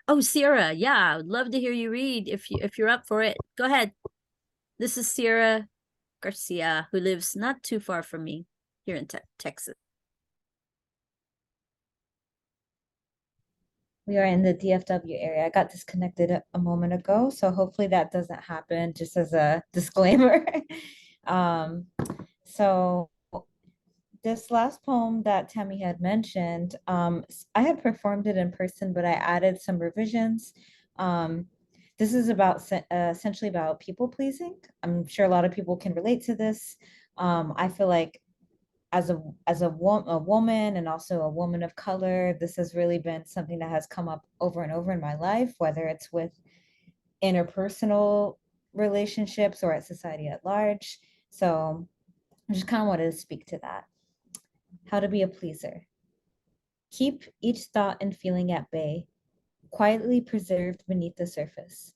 Oh, Sierra, yeah, I would love to hear you read if you're up for it. Go ahead. This is Sierra Garcia, who lives not too far from me here in Texas. We are in the DFW area. I got disconnected a moment ago, so hopefully that doesn't happen, just as a disclaimer. So this last poem that Tammy had mentioned, I had performed it in person, but I added some revisions. This is about essentially about people pleasing. I'm sure a lot of people can relate to this. I feel like a woman and also a woman of color, this has really been something that has come up over and over in my life, whether it's with interpersonal relationships or at society at large. So I just kind of wanted to speak to that. How to be a pleaser. Keep each thought and feeling at bay, quietly preserved beneath the surface,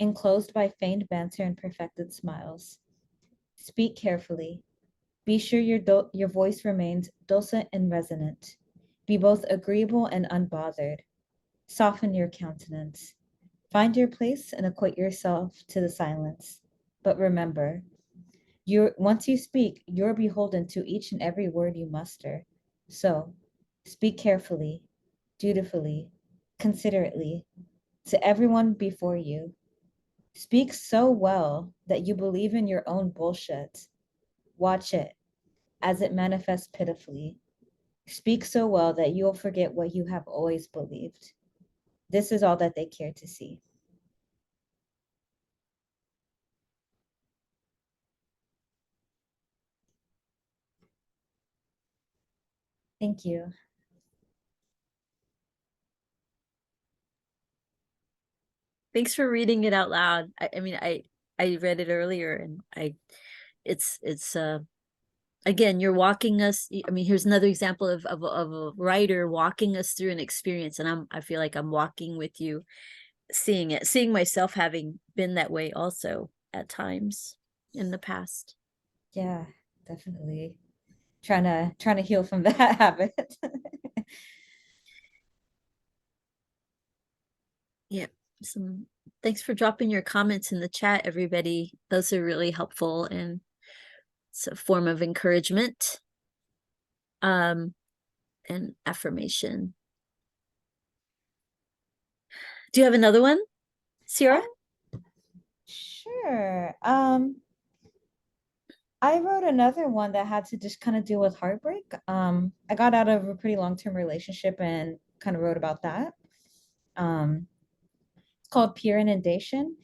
enclosed by feigned banter and perfected smiles. Speak carefully. Be sure your voice remains dulcet and resonant. Be both agreeable and unbothered. Soften your countenance. Find your place and acquaint yourself to the silence. But remember, once you speak, you're beholden to each and every word you muster. So, speak carefully, dutifully, considerately, to everyone before you. Speak so well that you believe in your own bullshit. Watch it as it manifests pitifully. Speak so well that you'll forget what you have always believed. This is all that they care to see. Thank you. Thanks for reading it out loud. I mean, I read it earlier, and it's again, you're walking us. I mean, here's another example of a writer walking us through an experience, and I feel like I'm walking with you, seeing myself having been that way also at times in the past. Yeah, definitely. Trying to heal from that habit. Yeah. Thanks for dropping your comments in the chat, everybody. Those are really helpful, and it's a form of encouragement and affirmation. Do you have another one, Sierra? Sure. I wrote another one that had to just kind of deal with heartbreak. I got out of a pretty long-term relationship and kind of wrote about that. It's called Peer Inundation.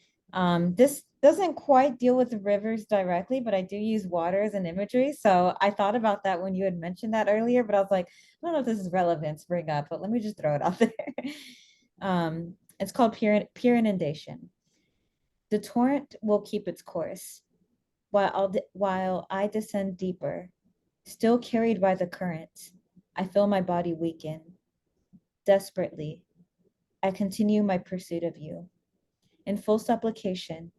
This doesn't quite deal with the rivers directly, but I do use water as an imagery. So I thought about that when you had mentioned that earlier, but I was like, I don't know if this is relevant to bring up, but let me just throw it out there. It's called Peer Inundation. The torrent will keep its course, while I descend deeper, still carried by the current. I feel my body weaken. Desperately, I continue my pursuit of you. In full supplication,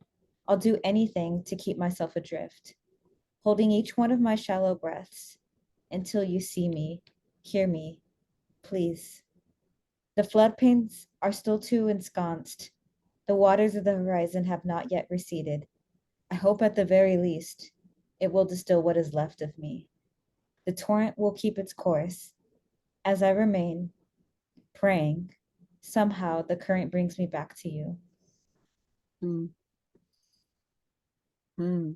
I'll do anything to keep myself adrift, holding each one of my shallow breaths until you see me, hear me, please. The floodplains are still too ensconced. The waters of the horizon have not yet receded. I hope at the very least it will distill what is left of me. The torrent will keep its course. As I remain praying, somehow the current brings me back to you. Mm. Mm.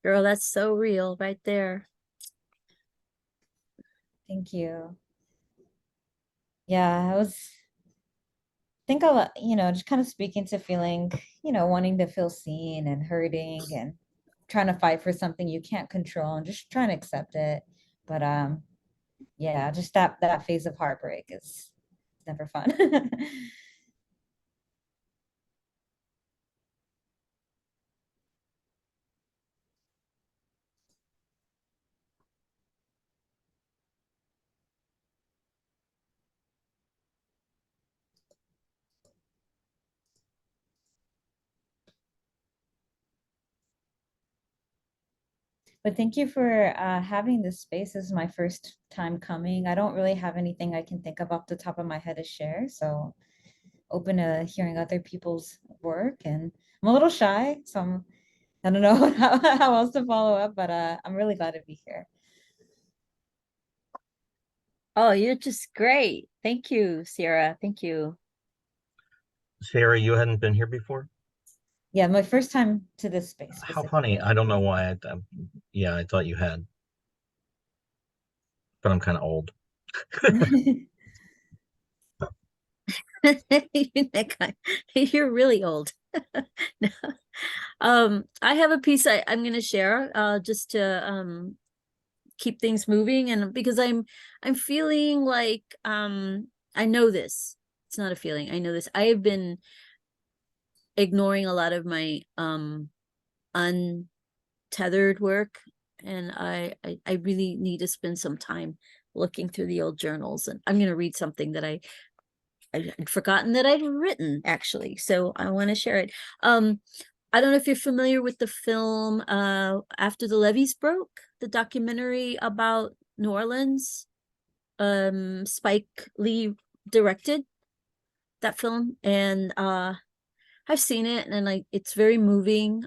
Girl, that's so real right there. Thank you. Yeah, I was think a lot, just kind of speaking to feeling, wanting to feel seen and hurting and trying to fight for something you can't control and just trying to accept it. But yeah, just that phase of heartbreak is never fun. But thank you for having this space. This is my first time coming. I don't really have anything I can think of off the top of my head to share. So open to hearing other people's work. And I'm a little shy, so I don't know how else to follow up, but I'm really glad to be here. Oh, you're just great. Thank you, Sierra. Thank you. Sarah, you hadn't been here before? Yeah, my first time to this space. How funny. I don't know why. Yeah, I thought you had. But I'm kind of old. You're really old. I have a piece I'm going to share just to keep things moving, and because I'm feeling like I know this. It's not a feeling. I know this. I have been ignoring a lot of my untethered work, and I really need to spend some time looking through the old journals, and I'm going to read something that I'd forgotten that I'd written, actually, so I want to share it. I don't know if you're familiar with the film After the Levees Broke, the documentary about New Orleans. Spike Lee directed that film, and I've seen it, and like it's very moving.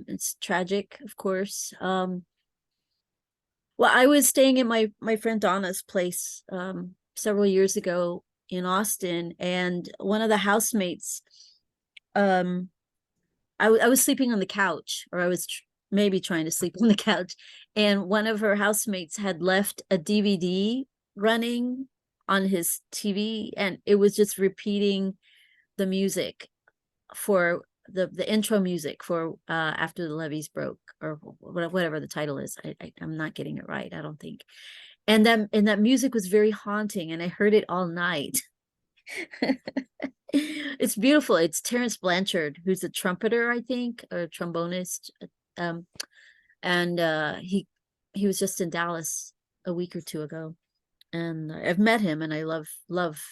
It's tragic, of course. Well, I was staying at my friend Donna's place several years ago in Austin, and one of the housemates, I was sleeping on the couch, or I was maybe trying to sleep on the couch, and one of her housemates had left a DVD running on his TV, and it was just repeating the music for the intro music for After the Levees Broke, or whatever the title is. I'm not getting it right, I don't think. And that music was very haunting, and I heard it all night. It's beautiful. It's Terrence Blanchard, who's a trumpeter, I think, or a trombonist. And he was just in Dallas a week or two ago, and I've met him, and I love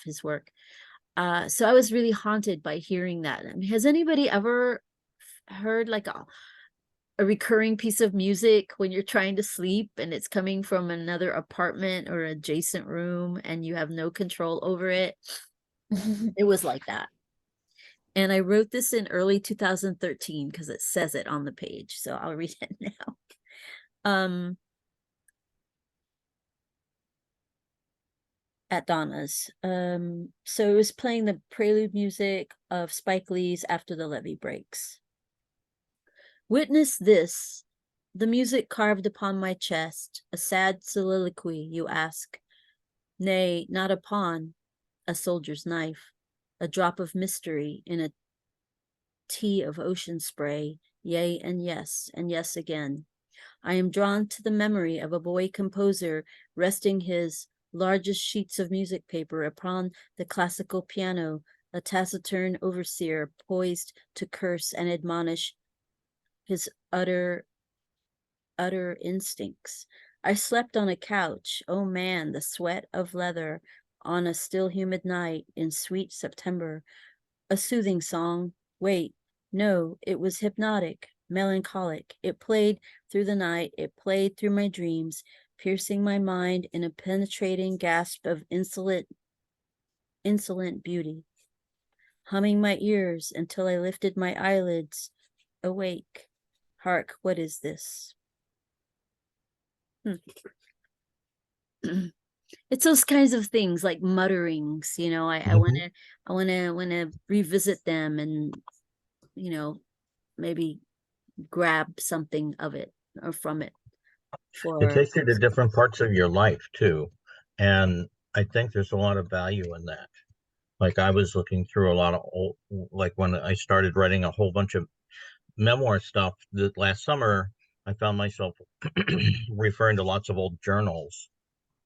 his work. So I was really haunted by hearing that. I mean, has anybody ever heard like a recurring piece of music when you're trying to sleep, and it's coming from another apartment or adjacent room, and you have no control over it? It was like that. And I wrote this in early 2013 because it says it on the page. So I'll read it now. At Donna's. So it was playing the prelude music of Spike Lee's After the Levee Breaks. Witness this, the music carved upon my chest, a sad soliloquy, you ask. Nay, not a pawn, a soldier's knife, a drop of mystery in a tea of ocean spray, yea and yes again. I am drawn to the memory of a boy composer resting his largest sheets of music paper upon the classical piano, a taciturn overseer poised to curse and admonish his utter instincts. I slept on a couch, oh man, the sweat of leather, on a still humid night in sweet September. A soothing song. Wait, no, it was hypnotic, melancholic. It played through the night, it played through my dreams, piercing my mind in a penetrating gasp of insolent beauty, humming my ears until I lifted my eyelids. Awake. Hark, what is this? It's those kinds of things, like mutterings, you know. I want to revisit them, and maybe grab something of it or from it. It takes you to different parts of your life too, and I think there's a lot of value in that. Like, I was looking through a lot of old, like when I started writing a whole bunch of memoir stuff that last summer, I found myself referring to lots of old journals,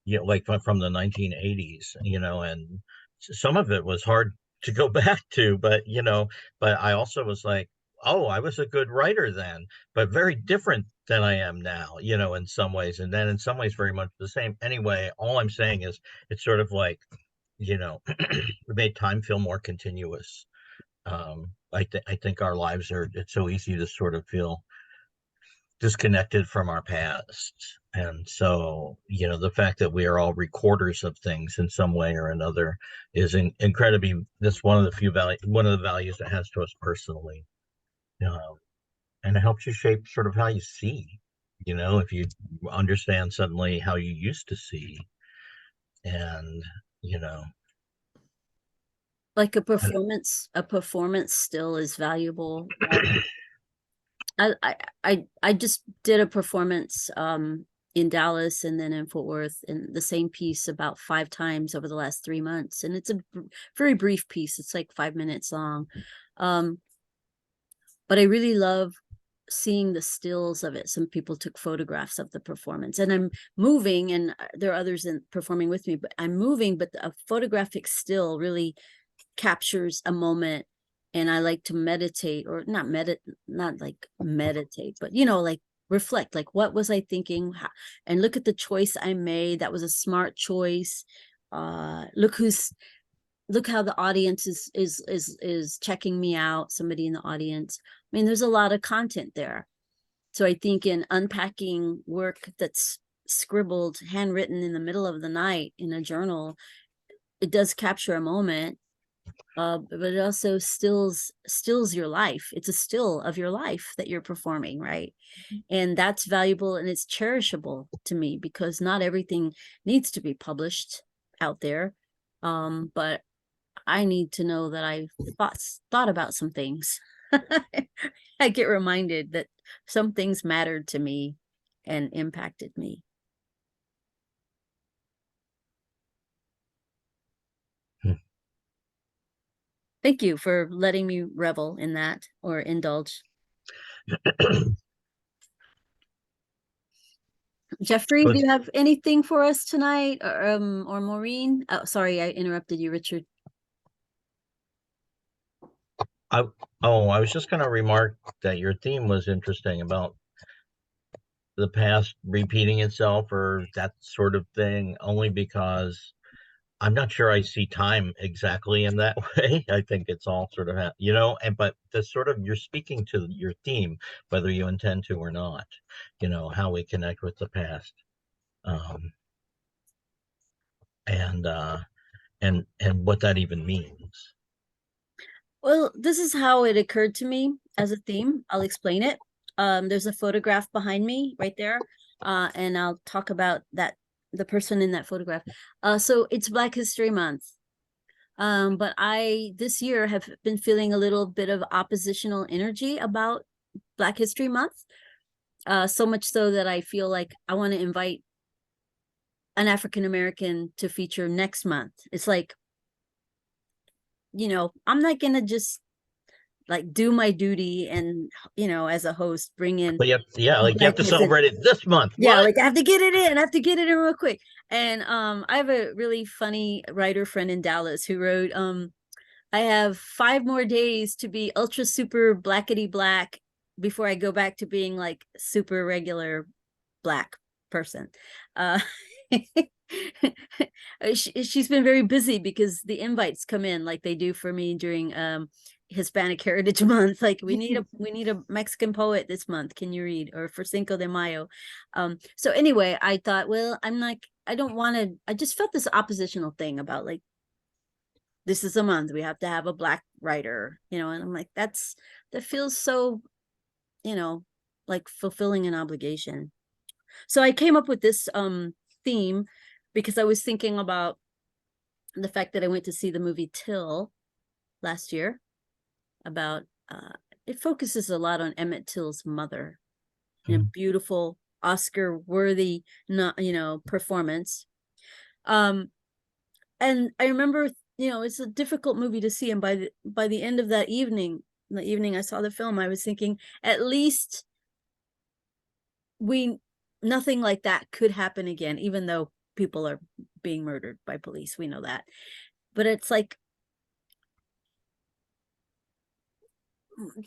like from the 1980s, and some of it was hard to go back to, but I also was like, oh, I was a good writer then, but very different than I am now, in some ways, and then in some ways very much the same. Anyway, all I'm saying is it's sort of like, it made time feel more continuous. I think our lives it's so easy to sort of feel disconnected from our past, and so the fact that we are all recorders of things in some way or another is incredibly, that's one of the values it has to us personally, and it helps you shape sort of how you see, if you understand suddenly how you used to see, and like a performance still is valuable. I just did a performance in Dallas and then in Fort Worth, and the same piece about 5 times over the last 3 months. And it's a very brief piece. It's like 5 minutes long. But I really love seeing the stills of it. Some people took photographs of the performance, and I'm moving, and there are others performing with me, but I'm moving, but a photographic still really captures a moment. And I like to meditate, or not like meditate, but like reflect, like, what was I thinking? And look at the choice I made. That was a smart choice. Look how the audience is checking me out, somebody in the audience. I mean, there's a lot of content there. So I think in unpacking work that's scribbled, handwritten in the middle of the night in a journal, it does capture a moment, but it also stills your life. It's a still of your life that you're performing, right? And that's valuable, and it's cherishable to me, because not everything needs to be published out there. But I need to know that I thought about some things. I get reminded that some things mattered to me and impacted me. Thank you for letting me revel in that, or indulge. Jeffrey, do you have anything for us tonight, or Maureen? Oh, sorry, I interrupted you, Richard. I was just going to remark that your theme was interesting about the past repeating itself, or that sort of thing, only because I'm not sure I see time exactly in that way. I think it's all sort of, but the sort of, you're speaking to your theme, whether you intend to or not, how we connect with the past. And what that even means. Well, this is how it occurred to me as a theme. I'll explain it. There's a photograph behind me right there, and I'll talk about the person in that photograph. So it's Black History Month, but I this year have been feeling a little bit of oppositional energy about Black History Month, so much so that I feel like I want to invite an African American to feature next month. It's like, I'm not gonna just like do my duty and as a host bring in, but you have to celebrate it this month. Like I have to get it in real quick. And I have a really funny writer friend in Dallas who wrote, I have 5 more days to be ultra super blackety black before I go back to being like super regular black person. She's been very busy because the invites come in like they do for me during Hispanic Heritage Month. Like, we need a Mexican poet this month. Can you read? Or for Cinco de Mayo. So anyway, I thought, well, I just felt this oppositional thing about like, this is a month, we have to have a black writer, and I'm like, that feels so, like fulfilling an obligation. So I came up with this theme because I was thinking about the fact that I went to see the movie Till last year, about it focuses a lot on Emmett Till's mother in a beautiful Oscar worthy performance. And I remember, it's a difficult movie to see, and by the end of that evening, the evening I saw the film, I was thinking, at least nothing like that could happen again, even though people are being murdered by police, we know that. But it's like,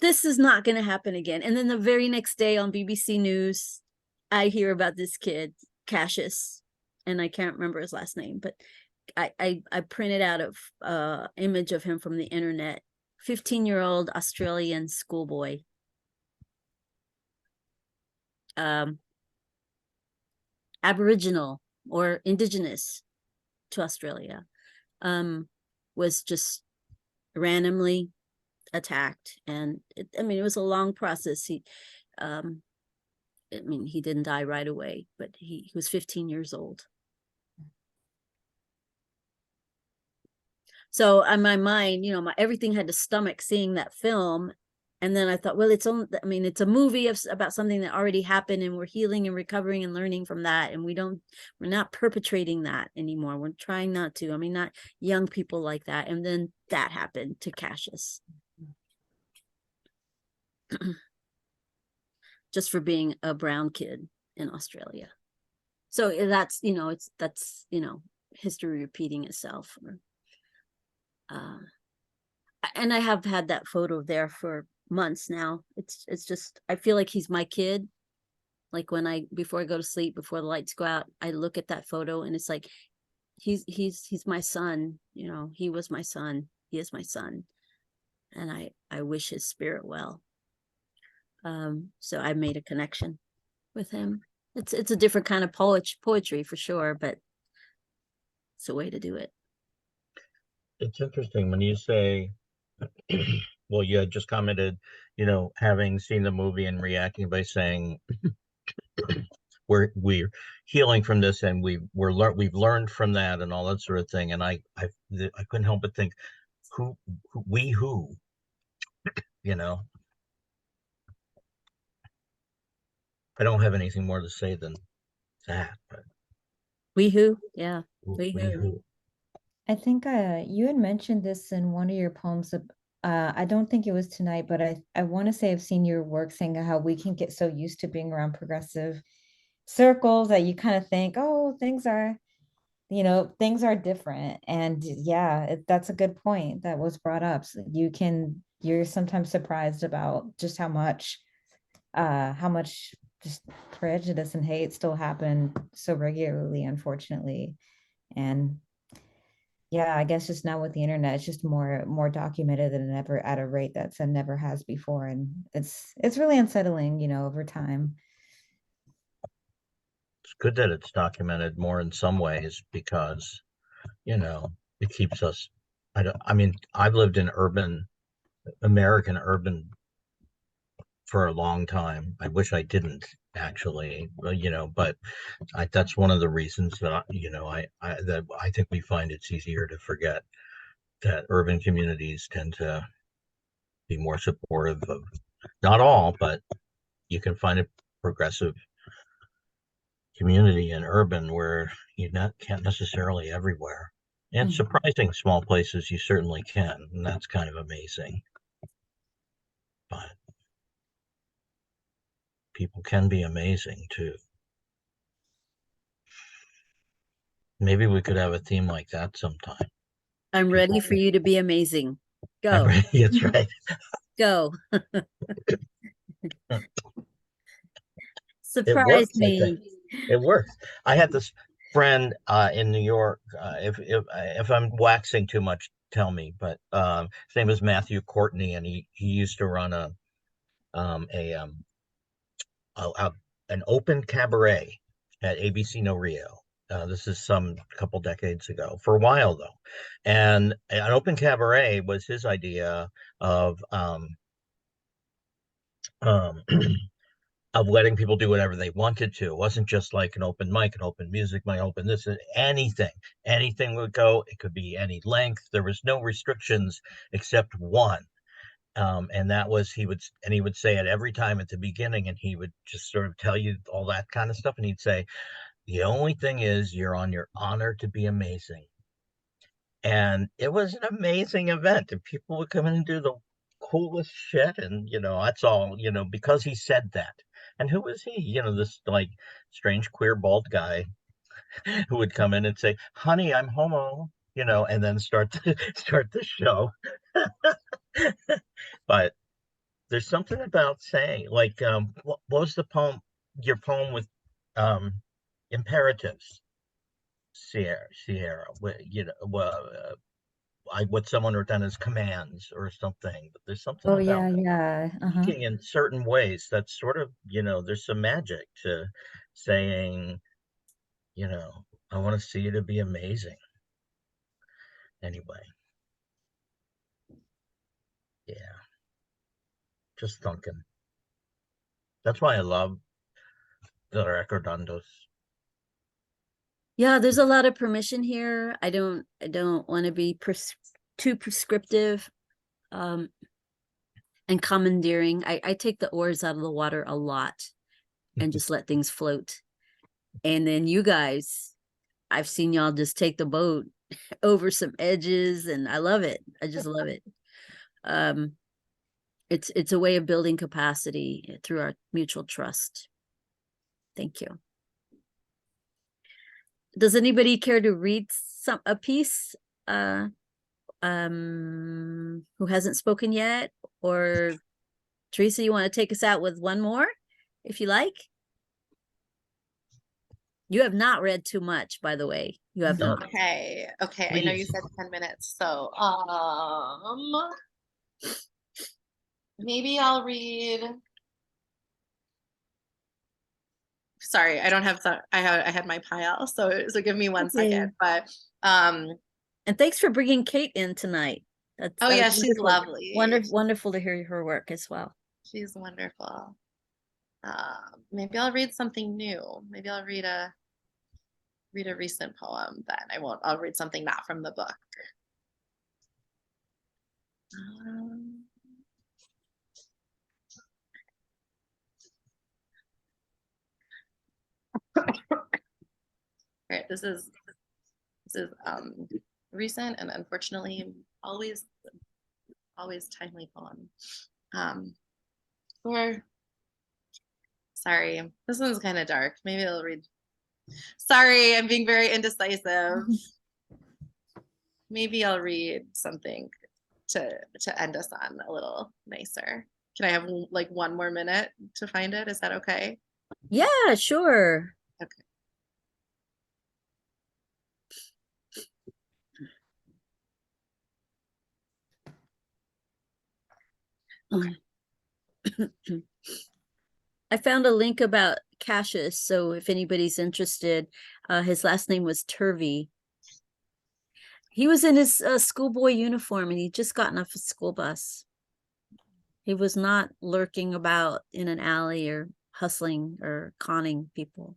this is not going to happen again. And then the very next day on BBC News, I hear about this kid, Cassius, and I can't remember his last name, but I printed out a image of him from the internet. 15-year-old Australian schoolboy. Aboriginal or indigenous to Australia, was just randomly attacked. And it was a long process. He didn't die right away, but he was 15 years old. So on my mind, everything had to stomach seeing that film. And then I thought, well, it's only, I mean, it's a movie about something that already happened, and we're healing and recovering and learning from that. And we're not perpetrating that anymore. We're trying not to. I mean, not young people like that. And then that happened to Cassius. Just for being a brown kid in Australia. So that's, that's history repeating itself. And I have had that photo there for months now. It's just, I feel like he's my kid. Like before I go to sleep, before the lights go out, I look at that photo and it's like, he's my son. He was my son. He is my son. And I wish his spirit well. So I made a connection with him. It's a different kind of poetry for sure, but it's a way to do it. It's interesting when you say, well, you had just commented, having seen the movie and reacting by saying we're healing from this, and we've learned from that and all that sort of thing. And I couldn't help but think, who, I don't have anything more to say than that, but We who? Yeah. we who. I think you had mentioned this in one of your poems. I don't think it was tonight, but I want to say I've seen your work saying how we can get so used to being around progressive circles that you kind of think, oh, things are different. And yeah, that's a good point that was brought up. So you're sometimes surprised about just how much just prejudice and hate still happen so regularly, unfortunately. And yeah, I guess just now with the internet, it's just more documented than ever at a rate that's never has before. And it's really unsettling, over time. It's good that it's documented more in some ways, because it keeps us. I mean, I've lived in American urban for a long time. I wish I didn't, actually, but that's one of the reasons that I think we find it's easier to forget that urban communities tend to be more supportive of, not all, but you can find a progressive community in urban where can't necessarily everywhere. And surprising small places you certainly can, and that's kind of amazing. But people can be amazing too. Maybe we could have a theme like that sometime. I'm ready for you to be amazing. Go. That's right. Go. It Surprise works, I me. think. It works. I had this friend in New York. If I'm waxing too much, tell me. But his name is Matthew Courtney, and he used to run an open cabaret at ABC No Rio. This is some couple decades ago, for a while though. And an open cabaret was his idea of of letting people do whatever they wanted to. It wasn't just like an open mic, an open music mic, open this, anything would go. It could be any length. There was no restrictions except one. And that was, he would say it every time at the beginning, and he would just sort of tell you all that kind of stuff. And he'd say, the only thing is, you're on your honor to be amazing. And it was an amazing event, and people would come in and do the coolest shit. And, that's all, because he said that. And who was he? This like strange queer bald guy who would come in and say, honey, I'm homo, and then start the show. But there's something about saying, like, what was your poem with imperatives, Sierra, what someone wrote down as commands or something. But there's something Oh about yeah. speaking in certain ways that's sort of, there's some magic to saying, I want to see you to be amazing. Anyway, yeah, just thinking. That's why I love the Recordandos. Yeah, there's a lot of permission here. I don't want to be too prescriptive. and commandeering. I take the oars out of the water a lot and just let things float. And then you guys, I've seen y'all just take the boat over some edges, and I love it. I just love it. It's a way of building capacity through our mutual trust. Thank you. Does anybody care to read a piece who hasn't spoken yet? Or Teresa, you want to take us out with one more if you like? You have not read too much, by the way. You have not. Okay. Okay. I know you said 10 minutes. So maybe I'll read. Sorry, I don't have I had my pile, so give me one second. But and thanks for bringing Kate in tonight. Oh yeah, she's lovely. Wonderful to hear her work as well. She's wonderful. Maybe I'll read something new. Maybe I'll read a recent poem then. I'll read something not from the book. All right, this is recent and unfortunately always timely poem. Or sorry, this one's kind of dark. Maybe I'll read. Sorry, I'm being very indecisive. Maybe I'll read something to end us on a little nicer. Can I have like one more minute to find it? Is that okay? Yeah, sure. Okay. I found a link about Cassius, so if anybody's interested, his last name was Turvey. He was in his schoolboy uniform, and he'd just gotten off a school bus. He was not lurking about in an alley or hustling or conning people.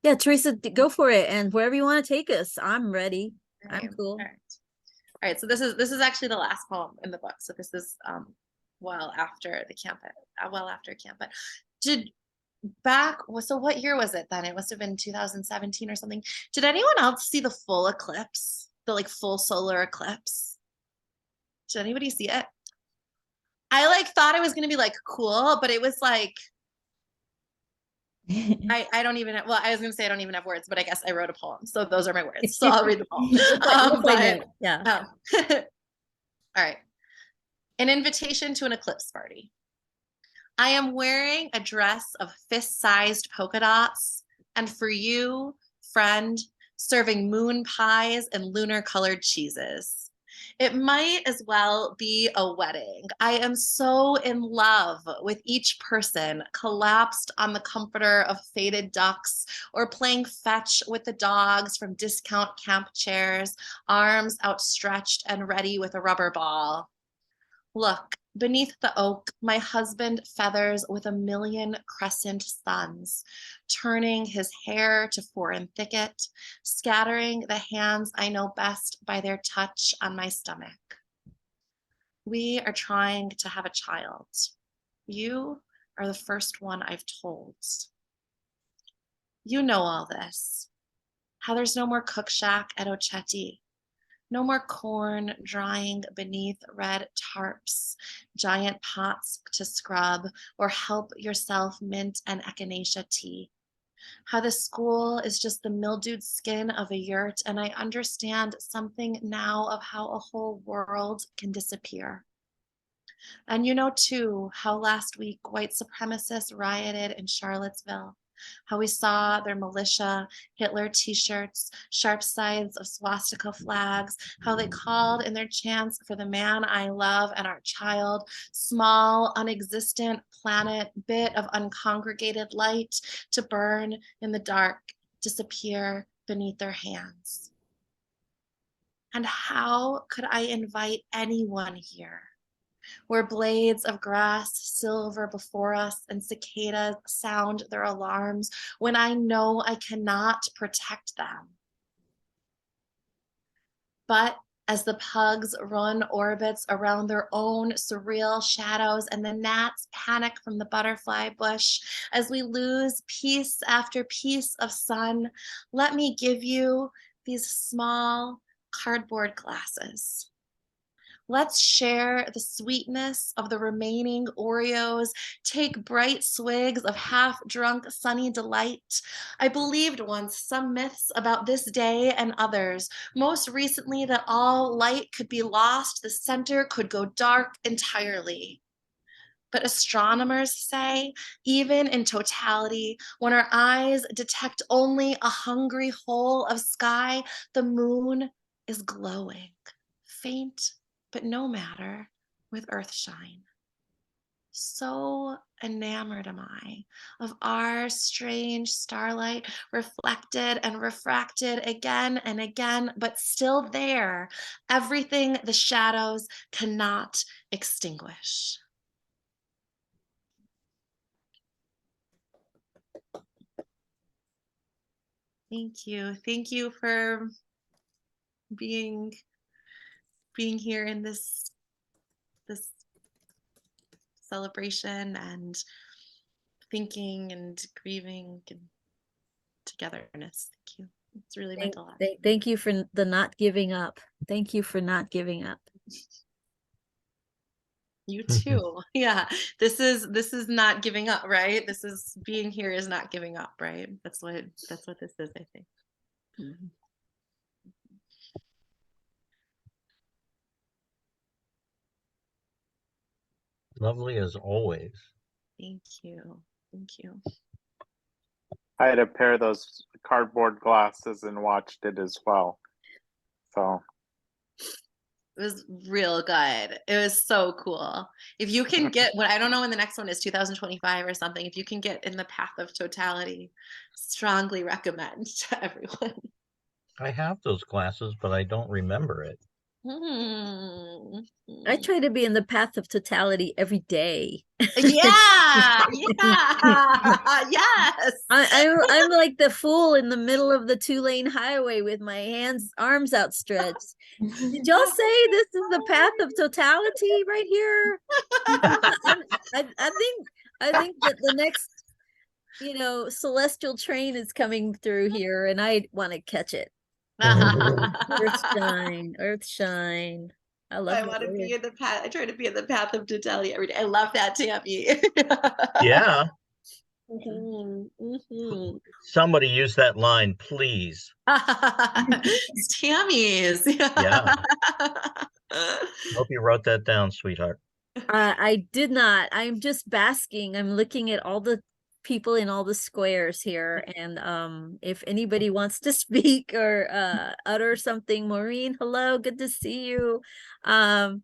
Yeah, Teresa, go for it. And wherever you want to take us, I'm ready. I'm cool. All right. So this is actually the last poem in the book. So this is well after campus. So what year was it then? It must have been 2017 or something. Did anyone else see the full eclipse? The like full solar eclipse? Did anybody see it? I thought it was gonna be like cool, but it was like I don't even have, well, I was gonna say I don't even have words, but I guess I wrote a poem, so those are my words. So I'll read the poem. Yeah. All right. An invitation to an eclipse party. I am wearing a dress of fist-sized polka dots, and for you, friend, serving moon pies and lunar-colored cheeses. It might as well be a wedding. I am so in love with each person, collapsed on the comforter of faded ducks, or playing fetch with the dogs from discount camp chairs, arms outstretched and ready with a rubber ball. Look, beneath the oak, my husband feathers with a million crescent suns, turning his hair to foreign thicket, scattering the hands I know best by their touch on my stomach. We are trying to have a child. You are the first one I've told. You know all this. How there's no more cook shack at Ochetti. No more corn drying beneath red tarps, giant pots to scrub, or help yourself mint and echinacea tea. How the school is just the mildewed skin of a yurt, and I understand something now of how a whole world can disappear. And you know too how last week white supremacists rioted in Charlottesville. How we saw their militia, Hitler t-shirts, sharp sides of swastika flags, how they called in their chants for the man I love and our child, small, unexistent planet, bit of uncongregated light to burn in the dark, disappear beneath their hands. And how could I invite anyone here? Where blades of grass silver before us and cicadas sound their alarms when I know I cannot protect them. But as the pugs run orbits around their own surreal shadows and the gnats panic from the butterfly bush, as we lose piece after piece of sun, let me give you these small cardboard glasses. Let's share the sweetness of the remaining Oreos, take bright swigs of half-drunk sunny delight. I believed once some myths about this day and others, most recently that all light could be lost, the center could go dark entirely. But astronomers say, even in totality, when our eyes detect only a hungry hole of sky, the moon is glowing, faint, but no matter, with earthshine. So enamored am I of our strange starlight, reflected and refracted again and again, but still there, everything the shadows cannot extinguish. Thank you. Thank you for being here in this celebration and thinking and grieving and togetherness. Thank you. It's really meant a lot. Thank you for the not giving up. Thank you for not giving up. You too. Yeah. This is not giving up, right? This is being here is not giving up, right? That's what this is, I think. Mm-hmm. Lovely as always. Thank you. Thank you. I had a pair of those cardboard glasses and watched it as well. So it was real good. It was so cool. If you can get what I don't know when the next one is 2025 or something, if you can get in the path of totality, strongly recommend to everyone. I have those glasses, but I don't remember it. I try to be in the path of totality every day. Yeah, yes. I'm like the fool in the middle of the 2-lane highway with my arms outstretched. Did y'all say this is the path of totality right here? I think that the next, celestial train is coming through here, and I want to catch it. Earth shine. I want to be in the path. I try to be in the path of totality every day. I love that, Tammy. Yeah. Mm-hmm. Somebody use that line, please. It's Tammy's. Yeah. Hope you wrote that down, sweetheart. I did not. I'm just basking. I'm looking at all the people in all the squares here, and if anybody wants to speak or utter something, Maureen, hello, good to see you. Yeah,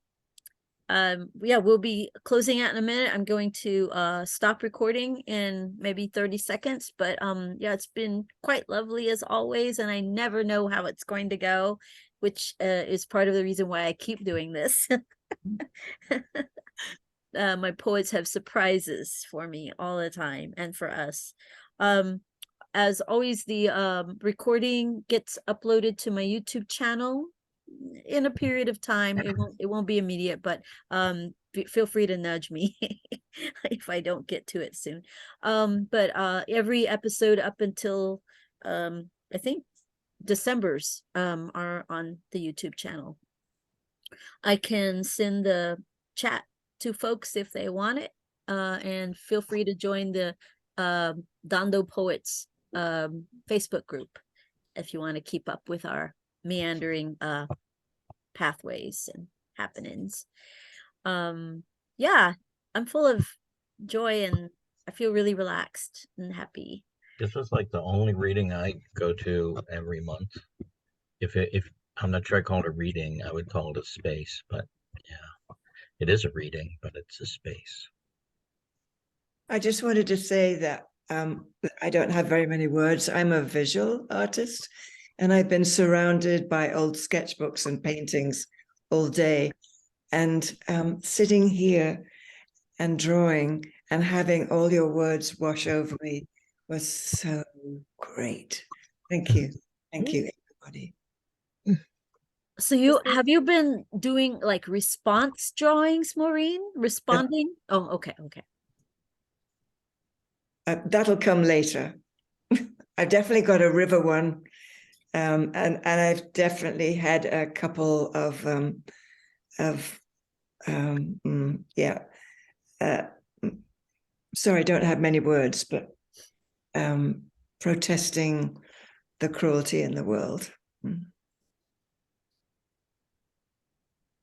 we'll be closing out in a minute. I'm going to stop recording in maybe 30 seconds, but yeah, it's been quite lovely as always, and I never know how it's going to go, which is part of the reason why I keep doing this. My poets have surprises for me all the time, and for us. As always, the recording gets uploaded to my YouTube channel in a period of time. It won't be immediate, but feel free to nudge me if I don't get to it soon. But every episode up until I think December's are on the YouTube channel. I can send the chat to folks if they want it, and feel free to join the Dando Poets Facebook group if you want to keep up with our meandering pathways and happenings. Yeah, I'm full of joy and I feel really relaxed and happy. This was like the only reading I go to every month. If I'm not sure I call it a reading, I would call it a space, but yeah, it is a reading, but it's a space. I just wanted to say that I don't have very many words. I'm a visual artist, and I've been surrounded by old sketchbooks and paintings all day. And sitting here and drawing and having all your words wash over me was so great. Thank you. Thank you, everybody. So have you been doing like response drawings, Maureen? Responding? Oh, okay, okay. That'll come later. I've definitely got a river one, and I've definitely had a couple of yeah. Sorry, I don't have many words, but protesting the cruelty in the world.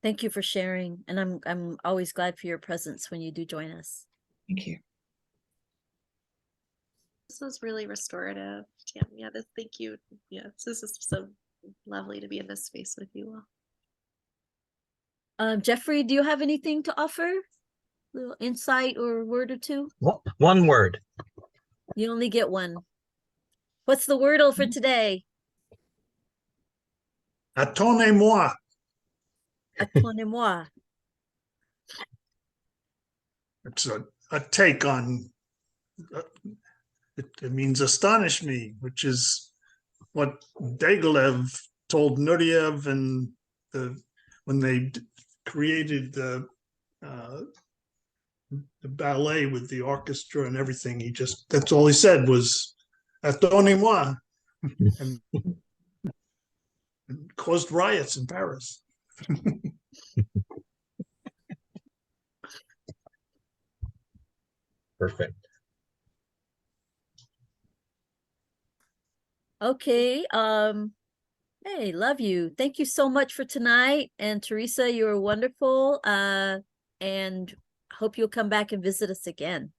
Thank you for sharing, and I'm always glad for your presence when you do join us. Thank you. This was really restorative. Yeah, thank you. Yeah, this is so lovely to be in this space with you all. Jeffrey, do you have anything to offer? A little insight or a word or two? One word. You only get one. What's the wordle for today? Attendez-moi. Attendez-moi. It's a take on, it means astonish me, which is what Diaghilev told Nureyev and when they created the ballet with the orchestra and everything. That's all he said was attendez-moi, and caused riots in Paris. Perfect. Okay. Hey, love you. Thank you so much for tonight. And Teresa, you were wonderful. And hope you'll come back and visit us again.